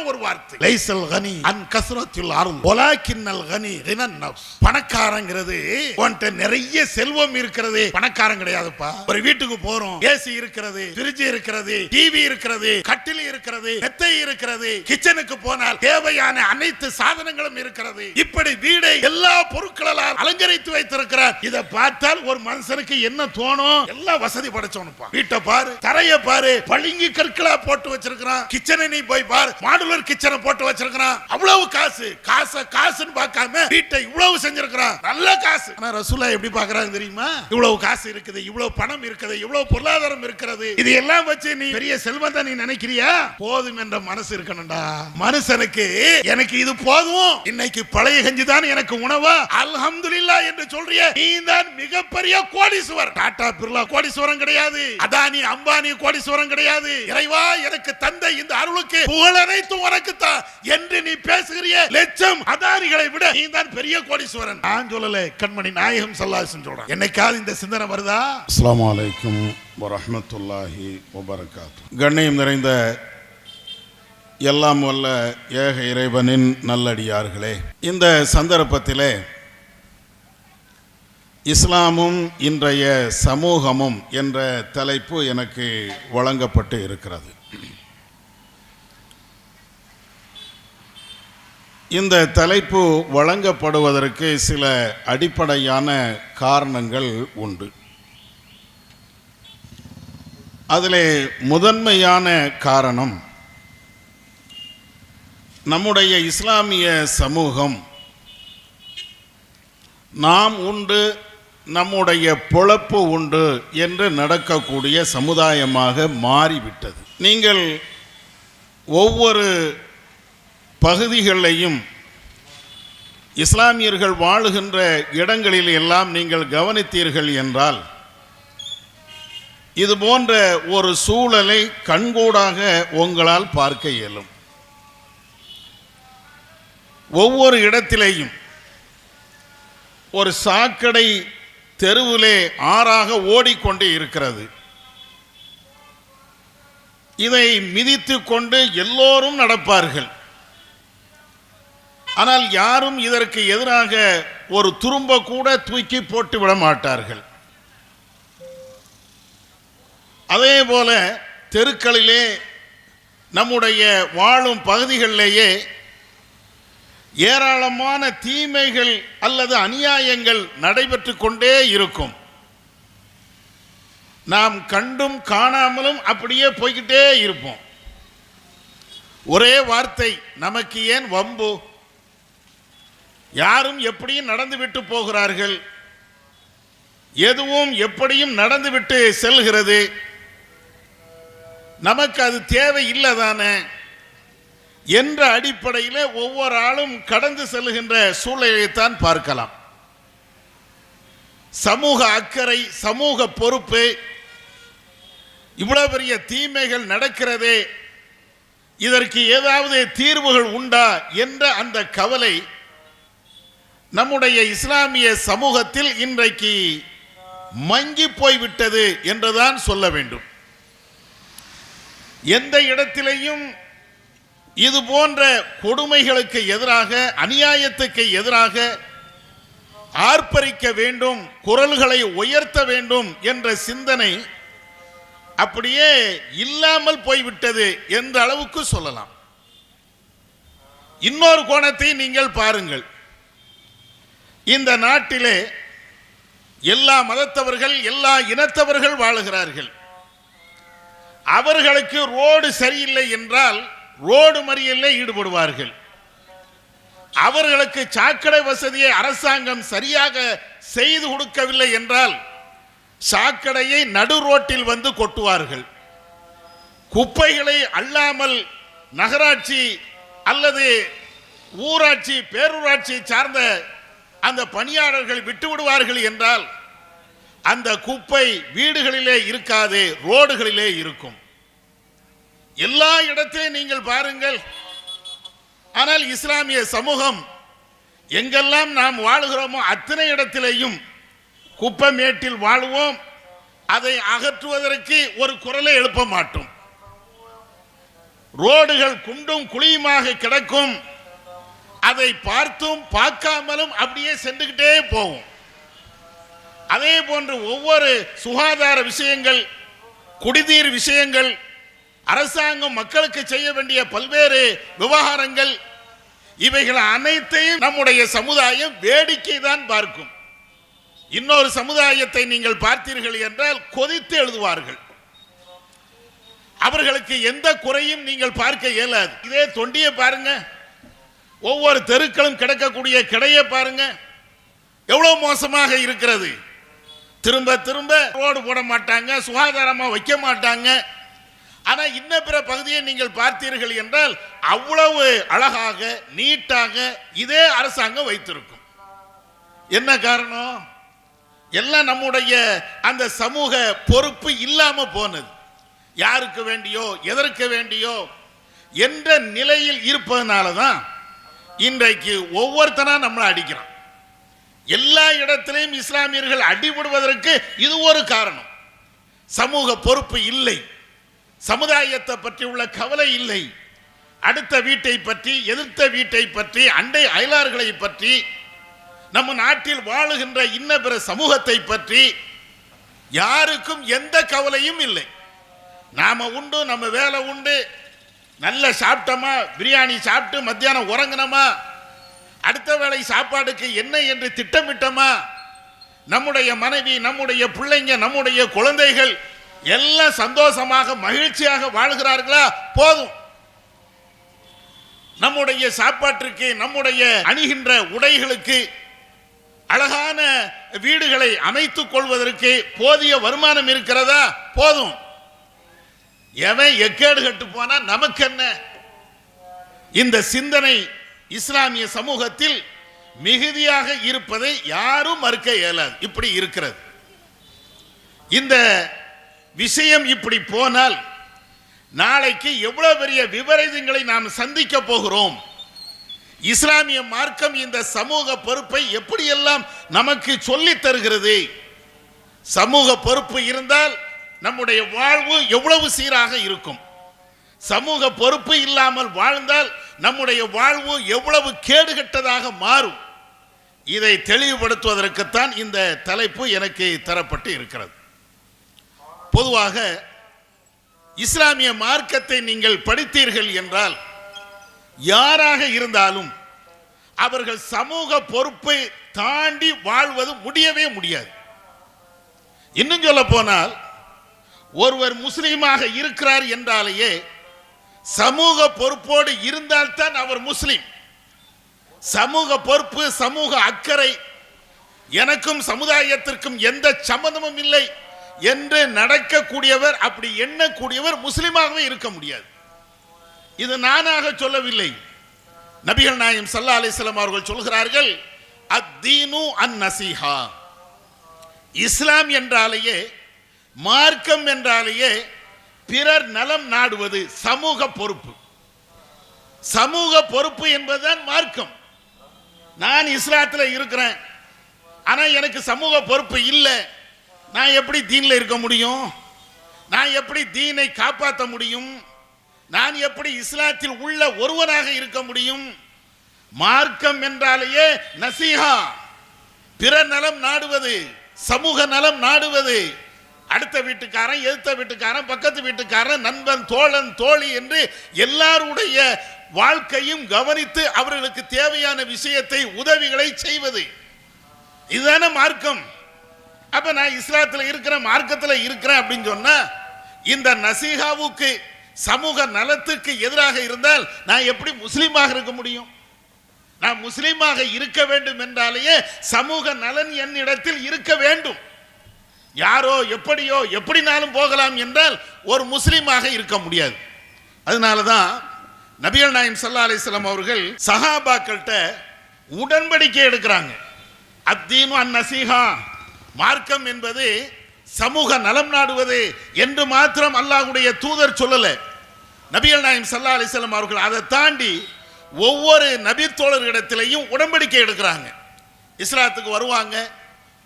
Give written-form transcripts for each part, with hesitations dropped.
ஒரு வார்த்தை. லைஸல் கனி அன் கஸ்ரத்தில் அருள் வலாக்கின்னல் கனி கினன் நஃப்ஸ். பணக்காரங்கிறது உன்கிட்ட நிறைய செல்வம் இருக்கிறது பணக்காரன் கிடையாதுப்பா. ஒரு வீட்டுக்கு போறோம், ஏசி இருக்கிறது, ஃப்ரிட்ஜ் இருக்கிறது, டிவி இருக்கிறது, கட்டில் இருக்கிறது, மெத்தை இருக்கிறது, கிச்சனுக்கு போனால் தேவையான அனைத்து சாதனங்களும் இருக்கிறது. இப்படி வீடை எல்லா பொருட்களால் அலங்கரித்து வைத்திருக்கிறார். இதை பார்த்தால் ஒரு மனுஷனுக்கு என்ன தோணும்? எல்லாம் வசதி படைச்சவனுப்பா. வீட்டை பாரு, தரைய பாரு, பளிங்கு கற்களா போட்டு வச்சிருக்கான். கிச்சனை நீ போய் பாரு, மாடுலர் கிச்சனை போட்டு வச்சிருக்கான். அவ்வளவு காசு, காசுன்னு பார்க்காம வீட்டை இவ்வளவு செஞ்சிருக்கான். நல்ல காசு. ஆனா ரசூலுல்லாஹ் எப்படி பார்க்கறாங்க தெரியுமா? இவ்வளவு காசு இருக்குது, இவ்வளவு பணம் இருக்குது, இவ்வளவு பொருளாதாரம் இருக்கிறது, இது எல்லாம் வச்சு நீ பெரிய செல்வத்தை நீ நினைக்கிறியா? போதும் என்ற மனசு இருக்கணும்டா மனுஷனுக்கு. எனக்கு இது போதும், இன்னைக்கு பழைய கஞ்சி தான் எனக்கு உணவா, அல்ஹம்துலில்லாஹ் என்று சொல்றிய நீ தான் மிகப்பெரிய கோடீஸ்வரர். டாடா பிர்லா கோடீஸ்வரன் கிடையாது, அதானி அம்பானி கோடீஸ்வரன் கிடையாது. இறைவா எனக்கு தந்த இந்த அருளுக்கு புகழ் அனைத்தும் உனக்கு தான் என்று நீ பேசுகிறிய லட்சம் அதானிகளை விட நீ தான் பெரிய கோடீஸ்வரன். நான் சொல்லல, கண்மணி நாயகம் ஸல்லல்லாஹு அலைஹி வஸல்லம் சொல்றாங்க. என்னைக்காவது இந்த சிந்தனை வருதா? அஸ்ஸலாமு அலைக்கும் வரஹ்மத்துல்லாஹி வபரகாத்துஹு. கண்ணியம் நிறைந்த எல்லாம் வல்ல ஏக இறைவனின் நல்லடியார்களே, இந்த சந்தர்ப்பத்திலே இஸ்லாமும் இன்றைய சமூகமும் என்ற தலைப்பு எனக்கு வழங்கப்பட்டு இருக்கிறது. இந்த தலைப்பு வழங்கப்படுவதற்கு சில அடிப்படையான காரணங்கள் உண்டு. அதிலே முதன்மையான காரணம், நம்முடைய இஸ்லாமிய சமூகம் நாம் உண்டு, நம்முடைய பொழப்பு உண்டு என்று நடக்கக்கூடிய சமுதாயமாக மாறிவிட்டது. நீங்கள் ஒவ்வொரு பகுதிகளையும் இஸ்லாமியர்கள் வாழுகின்ற இடங்களில் எல்லாம் நீங்கள் கவனித்தீர்கள் என்றால் இது போன்ற ஒரு சூழலை கண்கூடாக உங்களால் பார்க்க இயலும். ஒவ்வொரு இடத்திலேயும் ஒரு சாக்கடை தெருவிலே ஆறாக ஓடிக்கொண்டே இருக்கிறது. இதை மிதித்து கொண்டு எல்லோரும் நடப்பார்கள். ஆனால் யாரும் இதற்கு எதிராக ஒரு துரும்ப கூட தூக்கி போட்டு விட மாட்டார்கள். அதே போல தெருக்களிலே நம்முடைய வாழும் பகுதிகளிலேயே ஏராளமான தீமைகள் அல்லது அநியாயங்கள் நடைபெற்று கொண்டே இருக்கும். நாம் கண்டும் காணாமலும் அப்படியே போய்கிட்டே இருப்போம். ஒரே வார்த்தை, நமக்கு ஏன் வம்பு, யாரும் எப்படியும் நடந்துவிட்டு போகிறார்கள், எதுவும் எப்படியும் நடந்துவிட்டு செல்கிறது, நமக்கு அது தேவை இல்லதானே என்ற அடிப்படையில் ஒவ்வொரு ஆளும் கடந்து செல்கின்ற சூழலைத்தான் பார்க்கலாம். சமூக அக்கறை, சமூக பொறுப்பு, இவ்வளவு பெரிய தீமைகள் நடக்கிறதே, இதற்கு ஏதாவது தீர்வுகள் உண்டா என்ற அந்த கவலை நம்முடைய இஸ்லாமிய சமூகத்தில் இன்றைக்கு மங்கி போய்விட்டது என்றுதான் சொல்ல வேண்டும். எந்த இடத்திலேயும் இது போன்ற கொடுமைகளுக்கு எதிராக, அநியாயத்துக்கு எதிராக ஆர்ப்பரிக்க வேண்டும், குரல்களை உயர்த்த வேண்டும் என்ற சிந்தனை அப்படியே இல்லாமல் போய்விட்டது என்ற அளவுக்கு சொல்லலாம். இன்னொரு கோணத்தை நீங்கள் பாருங்கள். இந்த நாட்டிலே எல்லா மதத்தவர்கள், எல்லா இனத்தவர்கள் வாழுகிறார்கள். அவர்களுக்கு ரோடு சரியில்லை என்றால் ரோடு மறியலில் ஈடுபடுவார்கள். அவர்களுக்கு சாக்கடை வசதியை அரசாங்கம் சரியாக செய்து கொடுக்கவில்லை என்றால் சாக்கடையை நடு ரோட்டில் வந்து கொட்டுவார்கள். குப்பைகளை அள்ளாமல் நகராட்சி அல்லது ஊராட்சி, பேரூராட்சி சார்ந்த அந்த பணியாளர்கள் விட்டு விடுவார்கள் என்றால் அந்த குப்பை வீடுகளிலே இருக்காது, ரோடுகளிலே இருக்கும். எல்லா இடத்திலும் நீங்கள் பாருங்கள். ஆனால் இஸ்லாமிய சமூகம் எங்கெல்லாம் நாம் வாழுகிறோமோ அத்தனை இடத்திலேயும் குப்பை மேட்டில் வாழுவோம். அதை அகற்றுவதற்கு ஒரு குரலை எழுப்ப மாட்டோம். ரோடுகள் குண்டும் குழியுமாக கிடக்கும். அதை பார்த்தும் பார்க்காமலும் அப்படியே சென்றுகிட்டே போகும். அதே போன்று ஒவ்வொரு சுகாதார விஷயங்கள், குடிநீர் விஷயங்கள், அரசாங்கம் மக்களுக்கு செய்ய வேண்டிய பல்வேறு விவகாரங்கள், இவைகள் அனைத்தையும் நம்முடைய சமுதாயம் வேடிக்கை தான் பார்க்கும். இன்னொரு சமுதாயத்தை நீங்கள் பார்த்தீர்கள் என்றால் கொதித்து எழுதுவார்கள். அவர்களுக்கு எந்த குறையும் நீங்கள் பார்க்க இயலாது. இதே தொண்டியை பாருங்க, ஒவ்வொரு தெருக்களும் கிடக்கக்கூடிய கிடையை பாருங்க, எவ்வளவு மோசமாக இருக்கிறது. திரும்ப திரும்ப ரோடு போட மாட்டாங்க, சுகாதாரமா வைக்க மாட்டாங்க. ஆனா இன்ன பிற பகுதியை நீங்கள் பார்த்தீர்கள் என்றால் அவ்வளவு அழகாக நீட்டாக இதே அரசாங்கம் வைத்திருக்கும். என்ன காரணம்? எல்லாம் நம்முடைய அந்த சமூக பொறுப்பு இல்லாம போனது. யாருக்கு வேண்டியோ எதற்கு வேண்டியோ என்ற நிலையில் இருப்பதனால தான் இன்றைக்கு ஒவ்வொருத்தனா நம்மளை அடிக்கிறான். எல்லா இடத்திலையும் இஸ்லாமியர்கள் அடிபடுவதற்கு இது ஒரு காரணம். சமூக பொறுப்பு இல்லை, சமுதாயத்தை பற்றி உள்ள கவலை இல்லை, அடுத்த வீட்டை பற்றி, எதிர்த்த வீட்டை பற்றி, அண்டை அயலார்களை பற்றி, நம்ம நாட்டில் வாழுகின்ற இன்ன பிற சமூகத்தை பற்றி யாருக்கும் எந்த கவலையும் இல்லை. நாம உண்டு, நம்ம வேலை உண்டு, நல்ல சாப்பிட்டோமா, பிரியாணி சாப்பிட்டு மத்தியானம் உறங்கினோமா, அடுத்த வேளை சாப்பாடுக்கு என்ன என்று திட்டமிட்டோமா, நம்முடைய மனைவி, நம்முடைய பிள்ளைங்க, நம்முடைய குழந்தைகள் எல்லாம் சந்தோஷமாக மகிழ்ச்சியாக வாழ்கிறார்களா? போதும். நம்முடைய சாப்பாட்டிற்கு, நம்முடைய அணிகின்ற உடைகளுக்கு, அழகான வீடுகளை அமைத்துக் கொள்வதற்கு போதிய வருமானம் இருக்கிறதா? போதும். எவன் எக்கேடு கட்டு போனா நமக்கு என்ன? இந்த சிந்தனை இஸ்லாமிய சமூகத்தில் மிகுதியாக இருப்பதை யாரும் மறுக்க இயலாது. இப்படி இருக்கிறது. இந்த விஷயம் இப்படி போனால் நாளைக்கு எவ்வளவு பெரிய விபரீதங்களை நாம் சந்திக்க போகிறோம். இஸ்லாமிய மார்க்கம் இந்த சமூக பொறுப்பை எப்படியெல்லாம் நமக்கு சொல்லித் தருகிறது. சமூக பொறுப்பு இருந்தால் நம்முடைய வாழ்வு எவ்வளவு சீராக இருக்கும். சமூக பொறுப்பு இல்லாமல் வாழ்ந்தால் நம்முடைய வாழ்வு எவ்வளவு கேடுகட்டதாக மாறும். இதை தெளிவுபடுத்துவதற்குத்தான் இந்த தலைப்பு எனக்கு தரப்பட்டு இருக்கிறது. பொதுவாக இஸ்லாமிய மார்க்கத்தை நீங்கள் படித்தீர்கள் என்றால் யாராக இருந்தாலும் அவர்கள் சமூக பொறுப்பை தாண்டி வாழ்வது முடியவே முடியாது. இன்னும் சொல்ல போனால் ஒருவர் முஸ்லீமாக இருக்கிறார் என்றாலேயே சமூக பொறுப்போடு இருந்தால்தான் அவர் முஸ்லீம். சமூக பொறுப்பு, சமூக அக்கறை, எனக்கும் சமுதாயத்திற்கும் எந்த சம்பந்தமும் இல்லை என்று நடக்கக்கூடியவர், அப்படி எண்ணக்கூடியவர் முஸ்லீமாகவே இருக்க முடியாது. இது நானாக சொல்லவில்லை. நபிகள் நாயகம் ஸல்லல்லாஹு அலைஹி வஸல்லம் அவர்கள் சொல்கிறார்கள், அத்தீனு அன்-நஸீஹா. இஸ்லாம் என்றாலேயே, மார்க்கம் என்றாலேயே பிறர் நலம் நாடுவது, சமூக பொறுப்பு. சமூக பொறுப்பு என்பதுதான் மார்க்கம். நான் இஸ்லாத்தில் இருக்கிறேன், ஆனா எனக்கு சமூக பொறுப்பு இல்லை. நான் எப்படி தீன்ல இருக்க முடியும்? நான் எப்படி தீனை காப்பாற்ற முடியும்? நான் எப்படி இஸ்லாத்தில் உள்ள ஒருவனாக இருக்க முடியும்? மார்க்கம் என்றாலேயே நசீஹா, பிற நலம் நாடுவது, சமூக நலம் நாடுவது. அடுத்த வீட்டுக்காரன், எதிர்த்த வீட்டுக்காரன், பக்கத்து வீட்டுக்காரன், நண்பன், தோழன், தோழி என்று எல்லாருடைய வாழ்க்கையும் கவனித்து அவர்களுக்கு தேவையான விஷயத்தை, உதவிகளை செய்வது, இதுதானே மார்க்கம். அப்ப நான் இஸ்லாத்தில் இருக்கிறேன், மார்க்கத்தில் இருக்கிறேன் அப்படின்னு சொன்னா இந்த நசீஹாவுக்கு, சமூக நலத்துக்கு எதிராக இருந்தால் நான் எப்படி முஸ்லீமாக இருக்க முடியும்? நான் முஸ்லீமாக இருக்க வேண்டும் என்றாலேயே சமூக நலன் என்னிடத்தில் இருக்க வேண்டும். யாரோ எப்படியோ எப்படினாலும் போகலாம் என்றால் ஒரு முஸ்லீமாக இருக்க முடியாது. அதனாலதான் நபிகள் நாயகம் ஸல்லல்லாஹு அலைஹி வஸல்லம் அவர்கள் சஹாபாக்கள்கிட்ட உடன்படிக்கை எடுக்கிறாங்க. அத்தீனு அன்-நஸீஹா, மார்க்கம் என்பது சமூக நலம் நாடுவது என்று மாத்திரம் அல்லாஹ்வுடைய தூதர் சொல்லல. நபிகள் நாயகம் ஸல்லல்லாஹு அலைஹி வஸல்லம் அவர்கள் அதை தாண்டி ஒவ்வொரு நபி தோழர்களிடத்திலையும் உடன்படிக்கை எடுக்கிறாங்க. இஸ்லாத்துக்கு வருவாங்க,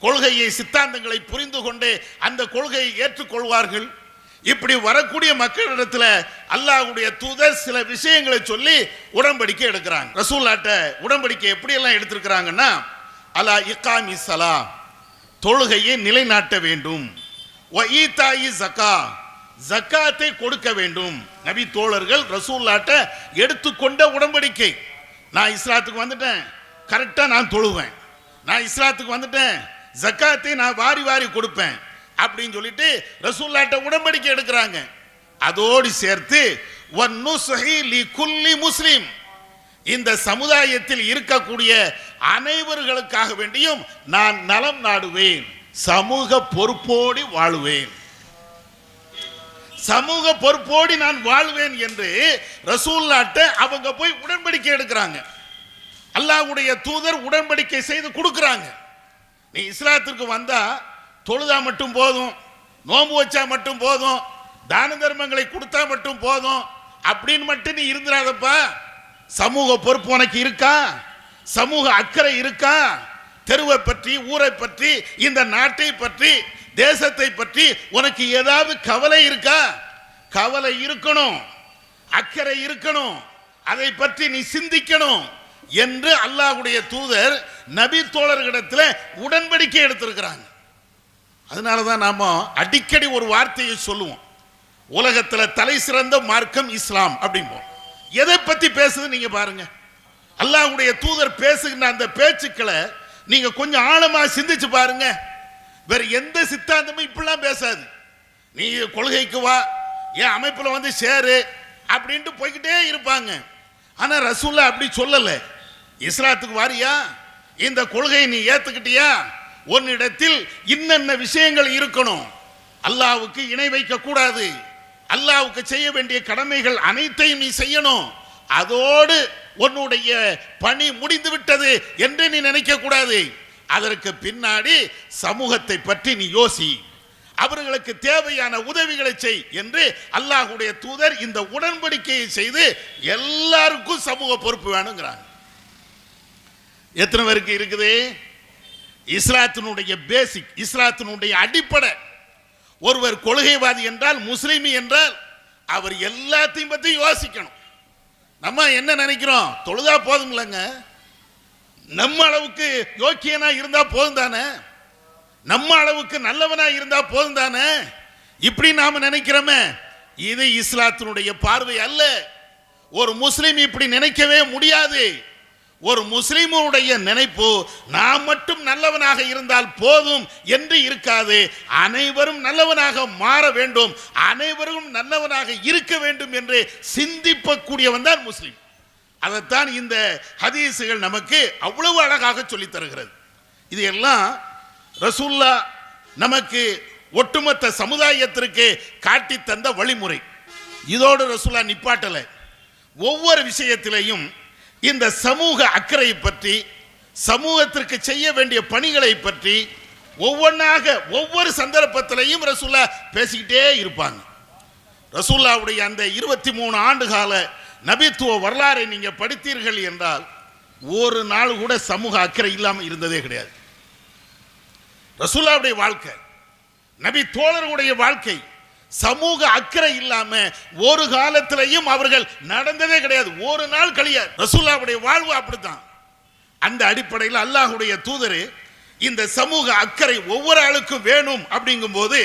கொள்கையை, சித்தாந்தங்களை புரிந்து கொண்டு அந்த கொள்கையை ஏற்றுக்கொள்வார்கள். இப்படி வரக்கூடிய மக்களிடத்துல அல்லாஹ்வுடைய தூதர் சில விஷயங்களை சொல்லி உடன்படிக்கை எடுக்கிறாங்க. ரசூலுல்லாஹ்ட்ட உடன்படிக்கை எப்படி எல்லாம் எடுத்திருக்கிறாங்கன்னா, அலா இகாமி ஸலா, தொழுகையை நிலைநாட்ட வேண்டும், வ ஈதாயி ஸகா, ஜக்காத்தை கொடுக்க வேண்டும். நபி தோழர்கள் ரசூலுல்லாஹ்ட்ட எடுத்துக்கொண்ட உடன்படிக்கை. நான் இஸ்லாத்துக்கு வந்துட்டேன், கரெக்டா நான் தொழுவேன். நான் இஸ்லாத்துக்கு வந்துட்டேன், ஜக்காத்தை நான் வாரி வாரி கொடுப்பேன் அப்படின்னு சொல்லிட்டு ரசூலுல்லாஹ்ட்ட உடன்படிக்கை எடுக்கிறாங்க. அதோடு சேர்த்து வன்னுஸஹி லிகுல்லி முஸ்லிம், இந்த சமுதாயத்தில் இருக்கக்கூடிய அனைவர்களுக்காக வேண்டியும் நான் நலம் நாடுவேன், சமூக பொறுப்போடு வாழுவேன், சமூக பொறுப்போடு நான் வாழ்வேன் என்று ரசூலுல்லாஹ்ட்ட அவங்க போய் உடன்படிக்கை எடுக்கிறாங்க. அல்லாஹ்வுடைய தூதர் உடன்படிக்கை செய்து கொடுக்கிறாங்க. நீ இஸ்லாத்திற்கு வந்தா தொழுதா மட்டும் போதும், நோன்பு வச்சா மட்டும் போதும், தான தர்மங்களை கொடுத்தா மட்டும் போதும் அப்படின்னு மட்டும் நீ இருந்துடாதப்பா. சமூக பொறுப்பு உனக்கு இருக்கா? சமூக அக்கறை இருக்கா? தெருவை பற்றி, ஊரை பற்றி, இந்த நாட்டை பற்றி, தேசத்தை பற்றி உனக்கு ஏதாவது கவலை இருக்கா? கவலை இருக்கணும், அக்கறை இருக்கணும், அதை பற்றி நீ சிந்திக்கணும் என்று அல்லாஹ்வுடைய தூதர் நபி தோழர்களிடத்தில் உடன்படிக்கை எடுத்திருக்கிறாங்க. அதனாலதான் நாம அடிக்கடி ஒரு வார்த்தையை சொல்லுவோம், உலகத்தில் தலை சிறந்த மார்க்கம் இஸ்லாம் அப்படிம்போம். எதை பத்தி பேசுது நீங்க பாருங்க. அல்லாஹ்வுடைய தூதர் பேசுகின்ற அந்த பேச்சுக்களை நீங்க கொஞ்சம் ஆழமா சிந்திச்சு பாருங்க. வேற எந்த சித்தாந்தமும் இப்படிலாம் பேசாது. நீ கொள்கைக்கு வா, என் அமைப்புல வந்து சேரு அப்படின்ட்டு போய்கிட்டே இருப்பாங்க. ஆனா ரசூலுல்லாஹ் அப்படி சொல்லல. இஸ்லாத்துக்கு வாரியா, இந்த கொள்கையை நீ ஏத்துக்கிட்டியா, உன்னிடத்தில் இன்னென்ன விஷயங்கள் இருக்கணும், அல்லாஹ்வுக்கு இணை வைக்க கூடாது, அல்லாஹ்வுக்கு செய்ய வேண்டிய கடமைகள் அனைத்தையும் நீ செய்யணும், அதோடு உன்னுடைய பணி முடிந்து விட்டது என்று நீ நினைக்க கூடாது. அதற்கு பின்னாடி சமூகத்தை பற்றி நீ யோசி, அவர்களுக்கு தேவையான உதவிகளை செய் என்று அல்லாஹ்வுடைய தூதர் இந்த உடன்படிக்கையை செய்து எல்லாருக்கும் சமூக பொறுப்பு வேணுங்கிறாங்க. எத்தனை பேருக்கு இருக்குது? இஸ்லாத்தினுடைய பேசிக், இஸ்லாத்தினுடைய அடிப்படை. ஒருவர் கொள்கைவாதி என்றால், முஸ்லிமி என்றால் அவர் எல்லாத்தையும் பற்றி யோசிக்கணும். நம்ம என்ன நினைக்கிறோம், தொழுதா போதும் இல்லைங்க, நம்ம அளவுக்கு யோக்கியனா இருந்தா போதும் தானே, நம்ம அளவுக்கு நல்லவனா இருந்தா போதும் தானே, இப்படி நாம நினைக்கிறோமே. இது இஸ்லாத்தினுடைய பார்வை அல்ல. ஒரு முஸ்லிம் இப்படி நினைக்கவே முடியாது. ஒரு முஸ்லிமுடைய நினைப்பு நாம் மட்டும் நல்லவனாக இருந்தால் போதும் என்று இருக்காது. அனைவரும் நல்லவனாக மாற வேண்டும், அனைவரும் நல்லவனாக இருக்க வேண்டும் என்று சிந்திக்கக்கூடியவன் தான் முஸ்லிம். அதைத்தான் இந்த ஹதீசுகள் நமக்கு அவ்வளவு அழகாக சொல்லித் தருகிறது. இது எல்லாம் ரசூலுல்லாஹ் நமக்கு ஒட்டுமொத்த சமுதாயத்திற்கு காட்டி தந்த வழிமுறை. இதோடு ரசூலுல்லாஹ் நிப்பாட்டல. ஒவ்வொரு விஷயத்திலையும் இந்த சமூக அக்கறை பற்றி, சமூகத்திற்கு செய்ய வேண்டிய பணிகளை பற்றி ஒவ்வொன்றாக ஒவ்வொரு சந்தர்ப்பத்திலையும் ரசூலுல்லாஹ் பேசிக்கிட்டே இருப்பாங்க. ரசூலுல்லாஹ்வுடைய அந்த 23 ஆண்டு கால நபித்துவ வரலாறை நீங்க படித்தீர்கள் என்றால் ஒரு நாள் கூட சமூக அக்கறை இல்லாமல் இருந்ததே கிடையாது. ரசூலுல்லாஹ்வுடைய வாழ்க்கை, நபி தோழர்களுடைய வாழ்க்கை, சமூக அக்கறை இல்லாம ஒரு காலத்திலையும் அவர்கள் நடந்ததே கிடையாது. ஒரு நாள் கழியாது. ரசூலுல்லாஹ்வுடைய வாழ்வு அப்படித்தான். அந்த அடிப்படையில் அல்லாஹ்வுடைய தூதர் இந்த சமூக அக்கறை ஒவ்வொரு ஆளுக்கும் வேணும் அப்படிங்கும் போது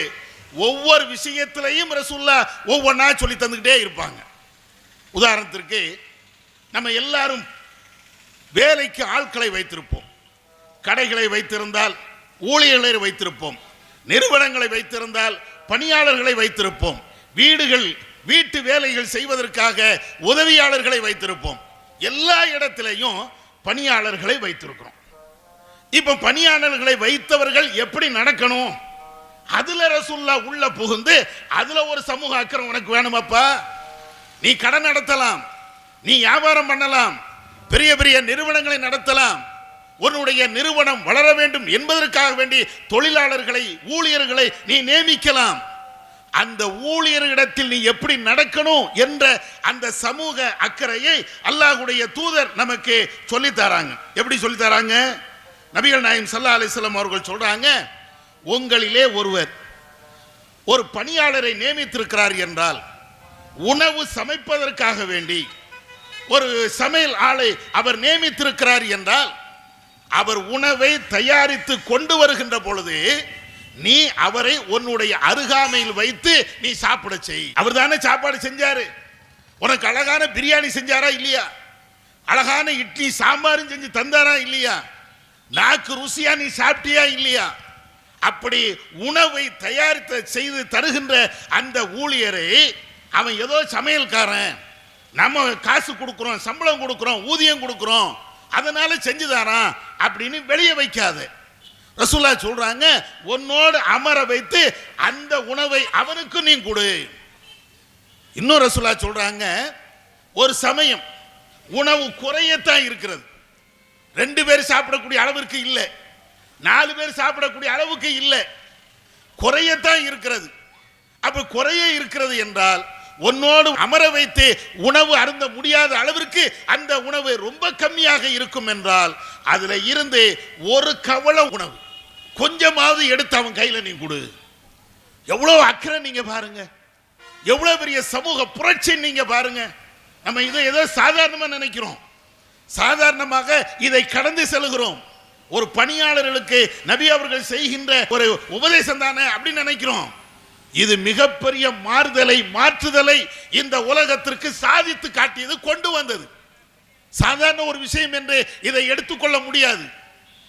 ஒவ்வொரு விஷயத்திலையும் ரசூலுல்லாஹ் ஒவ்வொன்றா சொல்லி தந்துக்கிட்டே இருப்பாங்க. உதாரணத்திற்கு நம்ம எல்லாரும் வேலைக்கு ஆட்களை வைத்திருப்போம், கடைகளை வைத்திருந்தால் ஊழியர்களை வைத்திருப்போம், நிறுவனங்களை வைத்திருந்தால் பணியாளர்களை வைத்திருப்போம், வீட்டு வேலைகள் செய்வதற்காக உதவியாளர்களை வைத்திருப்போம். எல்லா இடத்திலையும் பணியாளர்களை வைத்திருக்கிறோம். இப்ப பணியாளர்களை வைத்தவர்கள் எப்படி நடக்கணும், அதுல ரசூலுல்லாஹ் உள்ள புகுந்து அதுல ஒரு சமூக அக்கறை உனக்கு வேணுமப்பா. நீ கடை நடத்தலாம், நீ வியாபாரம் பண்ணலாம், பெரிய பெரிய நிறுவனங்களை நடத்தலாம், உன்னுடைய நிறுவனம் வளர வேண்டும் என்பதற்காக வேண்டி தொழிலாளர்களை, ஊழியர்களை நீ நியமிக்கலாம். அந்த ஊழியர்களிடத்தில் நீ எப்படி நடக்கணும் என்ற அந்த சமூக அக்கறையை அல்லாஹ்வுடைய தூதர் நமக்கு சொல்லி தராங்க. எப்படி சொல்லி தராங்க? நபிகள் நாயகம் ஸல்லல்லாஹு அலைஹி வஸல்லம் அவர்கள் சொல்றாங்க, உங்களிலே ஒருவர் ஒரு பணியாளரை நியமித்திருக்கிறார் என்றால் உணவு சமைப்பதற்காக வேண்டி ஒரு சமையல் ஆளை அவர் நியமித்திருக்கிறார் என்றால் அவர் உணவை தயாரித்து கொண்டு வருகின்ற பொழுது நீ அவரை உன்னுடைய அருகாமையில் வைத்து நீ சாப்பிட செய். அவர் தானே சாப்பாடு செஞ்சாரு. உனக்கு அழகான பிரியாணி செஞ்சாரா இல்லையா? அழகான இட்லி சாம்பாரும் செஞ்சு தந்தாரா இல்லையா? நாக்கு ருசியா நீ சாப்பிட்டியா இல்லையா? அப்படி உணவை தயாரித்து செய்து தருகின்ற அந்த ஊழியரை அவன் ஏதோ சமையல்காரன், நம்ம காசு கொடுக்கிறோம், சம்பளம் கொடுக்கிறோம், ஊதியம் கொடுக்கிறோம், அதனால செஞ்சுதாரான் அப்படின்னு வெளியே வைக்காது. ரசூலா சொல்றாங்க, உன்னோடு அமர வைத்து அந்த உணவை அவனுக்கு நீ கொடு. இன்னும் ரசூலா சொல்றாங்க, ஒரு சமயம் உணவு குறையத்தான் இருக்கிறது. 2 பேர் சாப்பிடக்கூடிய அளவிற்கு இல்லை, 4 பேர் சாப்பிடக்கூடிய அளவுக்கு இல்லை, குறையத்தான் இருக்கிறது. அப்ப குறைய இருக்கிறது என்றால் உன்னோடு அமர வைத்து உணவு அருந்த முடியாத அளவிற்கு அந்த உணவு ரொம்ப கம்மியாக இருக்கும் என்றால் அதுல இருந்து ஒரு கவள உணவு கொஞ்சமாவது எடுத்து அவன் கையில நீ கொடு. எவ்வளவு அக்கறை நீங்க பாருங்க, எவ்வளவு பெரிய சமூக புரட்சி நீங்க பாருங்க. நம்ம இதை ஏதோ சாதாரணமா நினைக்கிறோம், சாதாரணமாக இதை கடந்து செல்கிறோம். ஒரு பணியாளர்களுக்கு நபி அவர்கள் செய்கின்ற ஒரு உபதேசம் தானே அப்படின்னு நினைக்கிறோம். இது மிகப்பெரிய மாற்றுதலை இந்த உலகத்திற்கு சாதித்து காட்டியது, கொண்டு வந்தது. சாதாரண ஒரு விஷயம் என்று இதை எடுத்துக்கொள்ள முடியாது.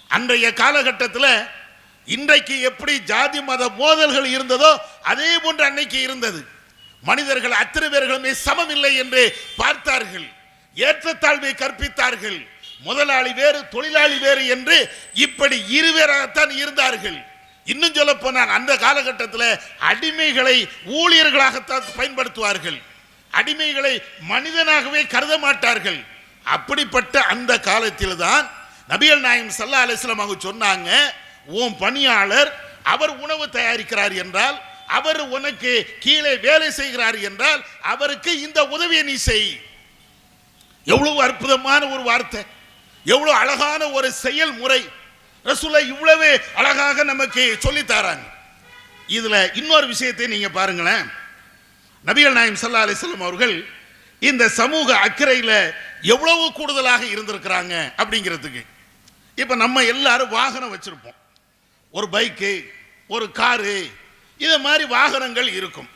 அன்றைய காலகட்டத்தில் இன்றைக்கு எப்படி ஜாதி மத மோதல்கள் இருந்ததோ அதே போன்று அன்னைக்கு இருந்தது. மனிதர்கள் அத்தனை பேர்களுமே சமம் இல்லை என்று பார்த்தார்கள், ஏற்றத்தாழ்வை கற்பித்தார்கள். முதலாளி வேறு தொழிலாளி வேறு என்று இப்படி இருவேறாகத்தான் இருந்தார்கள். இன்னும் சொல்ல போனால் அந்த காலகட்டத்தில் அடிமைகளை ஊழியர்களாகத்தான் பயன்படுத்துவார்கள், அடிமைகளை மனிதனாகவே கருத மாட்டார்கள். அப்படிப்பட்ட அந்த காலத்தில் தான் நபிகள் நாயகம் ஸல்லல்லாஹு அலைஹி வஸல்லம் அவங்க சொன்னாங்க, உன் பணியாளர் அவர் உணவு தயாரிக்கிறார் என்றால், அவர் உனக்கு கீழே வேலை செய்கிறார் என்றால் அவருக்கு இந்த உதவியை நீ செய். எவ்வளவு அற்புதமான ஒரு வார்த்தை, எவ்வளவு அழகான ஒரு செயல்முறை. ரசூலுல்லாஹ் இவ்வளவு அழகாக நமக்கு சொல்லி தராங்க. இதுல இன்னொரு விஷயத்தை நீங்க பாருங்களேன். நபிகள் நாயகம் ஸல்லல்லாஹு அலைஹி வஸல்லம் அவர்கள் இந்த சமூக அக்கறையில எவ்வளவு கூடுதலாக இருந்திருக்கிறாங்க அப்படிங்கிறதுக்கு. இப்ப நம்ம எல்லாரும் வாகனம் வச்சிருப்போம், ஒரு பைக்கு, ஒரு காரு, இது மாதிரி வாகனங்கள் இருக்கும்.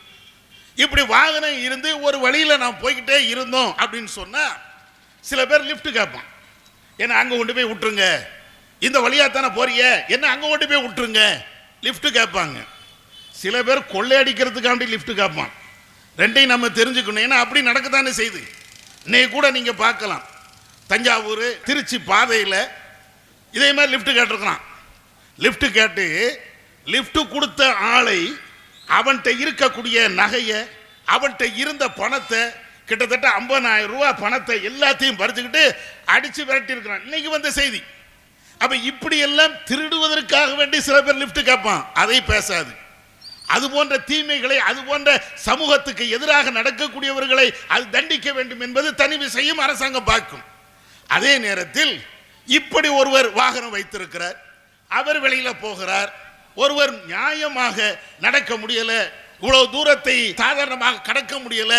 இப்படி வாகனம் இருந்து ஒரு வழியில நாம் போய்கிட்டே இருந்தோம் அப்படின்னு சொன்னா சில பேர் லிஃப்ட் கேட்பான், என்ன அங்க கொண்டு போய் விட்டுருங்க, இந்த வழியா தானே போறிய, என்ன அங்க கொண்டு போய் விட்டுருங்க, லிஃப்ட் கேட்பாங்க. சில பேர் கொள்ளையடிக்கிறதுக்காண்டி லிஃப்ட் கேட்பான். ரெண்டையும் நம்ம தெரிஞ்சுக்கணும், ஏன்னா அப்படி நடக்கத்தானே செய்து. இன்னைக்கு கூட நீங்க பார்க்கலாம், தஞ்சாவூர் திருச்சி பாதையில் இதே மாதிரி லிஃப்ட் கேட்டிருக்கிறான். லிஃப்ட் கேட்டு லிஃப்ட் கொடுத்த ஆளை அவன்கிட்ட இருக்கக்கூடிய நகையை, அவன்கிட்ட இருந்த பணத்தை, கிட்டத்தட்ட 50,000 ரூபாய் பணத்தை எல்லாத்தையும் பறிச்சுக்கிட்டு அடிச்சு விரட்டி இருக்கிறான். இன்னைக்கு வந்த செய்தி. அப்ப இப்படி எல்லாம் திருடுவதற்காக வேண்டி சில பேர் லிஃப்ட் கேட்பான், அதை பேசாது. அது போன்ற தீமைகளை, அது போன்ற சமூகத்துக்கு எதிராக நடக்கக்கூடியவர்களை அது தண்டிக்க வேண்டும் என்பது தனி விஷயம், அரசாங்கம் பார்க்கும். அதே நேரத்தில் இப்படி ஒருவர் வாகனம் வைத்திருக்கிறார், அவர் வெளியில போகிறார், ஒருவர் நியாயமாக நடக்க முடியல, இவ்வளவு தூரத்தை சாதாரணமாக கடக்க முடியல,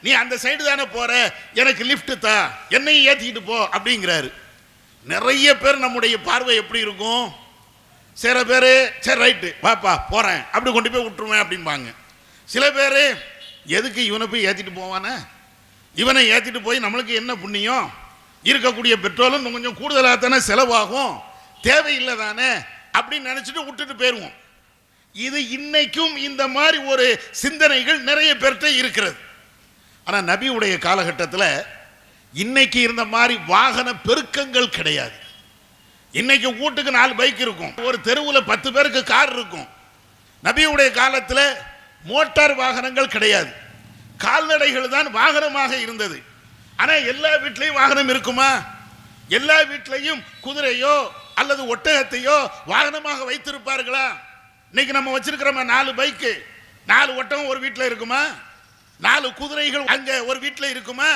நீ அந்த சைடு தானே போற, எனக்கு லிஃப்ட் தா, என்னையும் ஏத்திக்கிட்டு போ அப்படிங்கிறாரு. நிறைய பேர் நம்முடைய பார்வை எப்படி இருக்கும், சில பேர் சரி ரைட்டு வாப்பா போறேன் அப்படி கொண்டு போய் விட்டுருவேன் அப்படிம்பாங்க. சில பேர் எதுக்கு இவனை போய் ஏற்றிட்டு போவானே, இவனை ஏற்றிட்டு போய் நம்மளுக்கு என்ன புண்ணியம், இருக்கக்கூடிய பெட்ரோலும் கொஞ்சம் கூடுதலாக தானே செலவாகும், தேவையில்லை தானே அப்படின்னு நினைச்சிட்டு விட்டுட்டு போயிடுவோம். இது இன்னைக்கும் இந்த மாதிரி ஒரு சிந்தனைகள் நிறைய பேர்கிட்ட இருக்கிறது. ஆனால் நபியுடைய காலகட்டத்தில் இன்னைக்கு இருந்த மாதிரி வாகன பெருக்கங்கள் கிடையாது. இன்னைக்கு வீட்டுக்கு 4 பைக் இருக்கும், ஒரு தெருவில் 10 பேருக்கு கார் இருக்கும். நபியுடைய காலத்தில் மோட்டார் வாகனங்கள் கிடையாது, கால்நடைகள் தான் வாகனமாக இருந்தது. ஆனால் எல்லா வீட்லையும் வாகனம் இருக்குமா? எல்லா வீட்லையும் குதிரையோ அல்லது ஒட்டகத்தையோ வாகனமாக வைத்திருப்பார்களா? இன்னைக்கு நம்ம வச்சிருக்கிறோமா 4 பைக்கு, 4 ஒட்டகம் ஒரு வீட்டில் இருக்குமா? 4 குதிரைகள் அங்க ஒரு வீட்டில் இருக்குமா?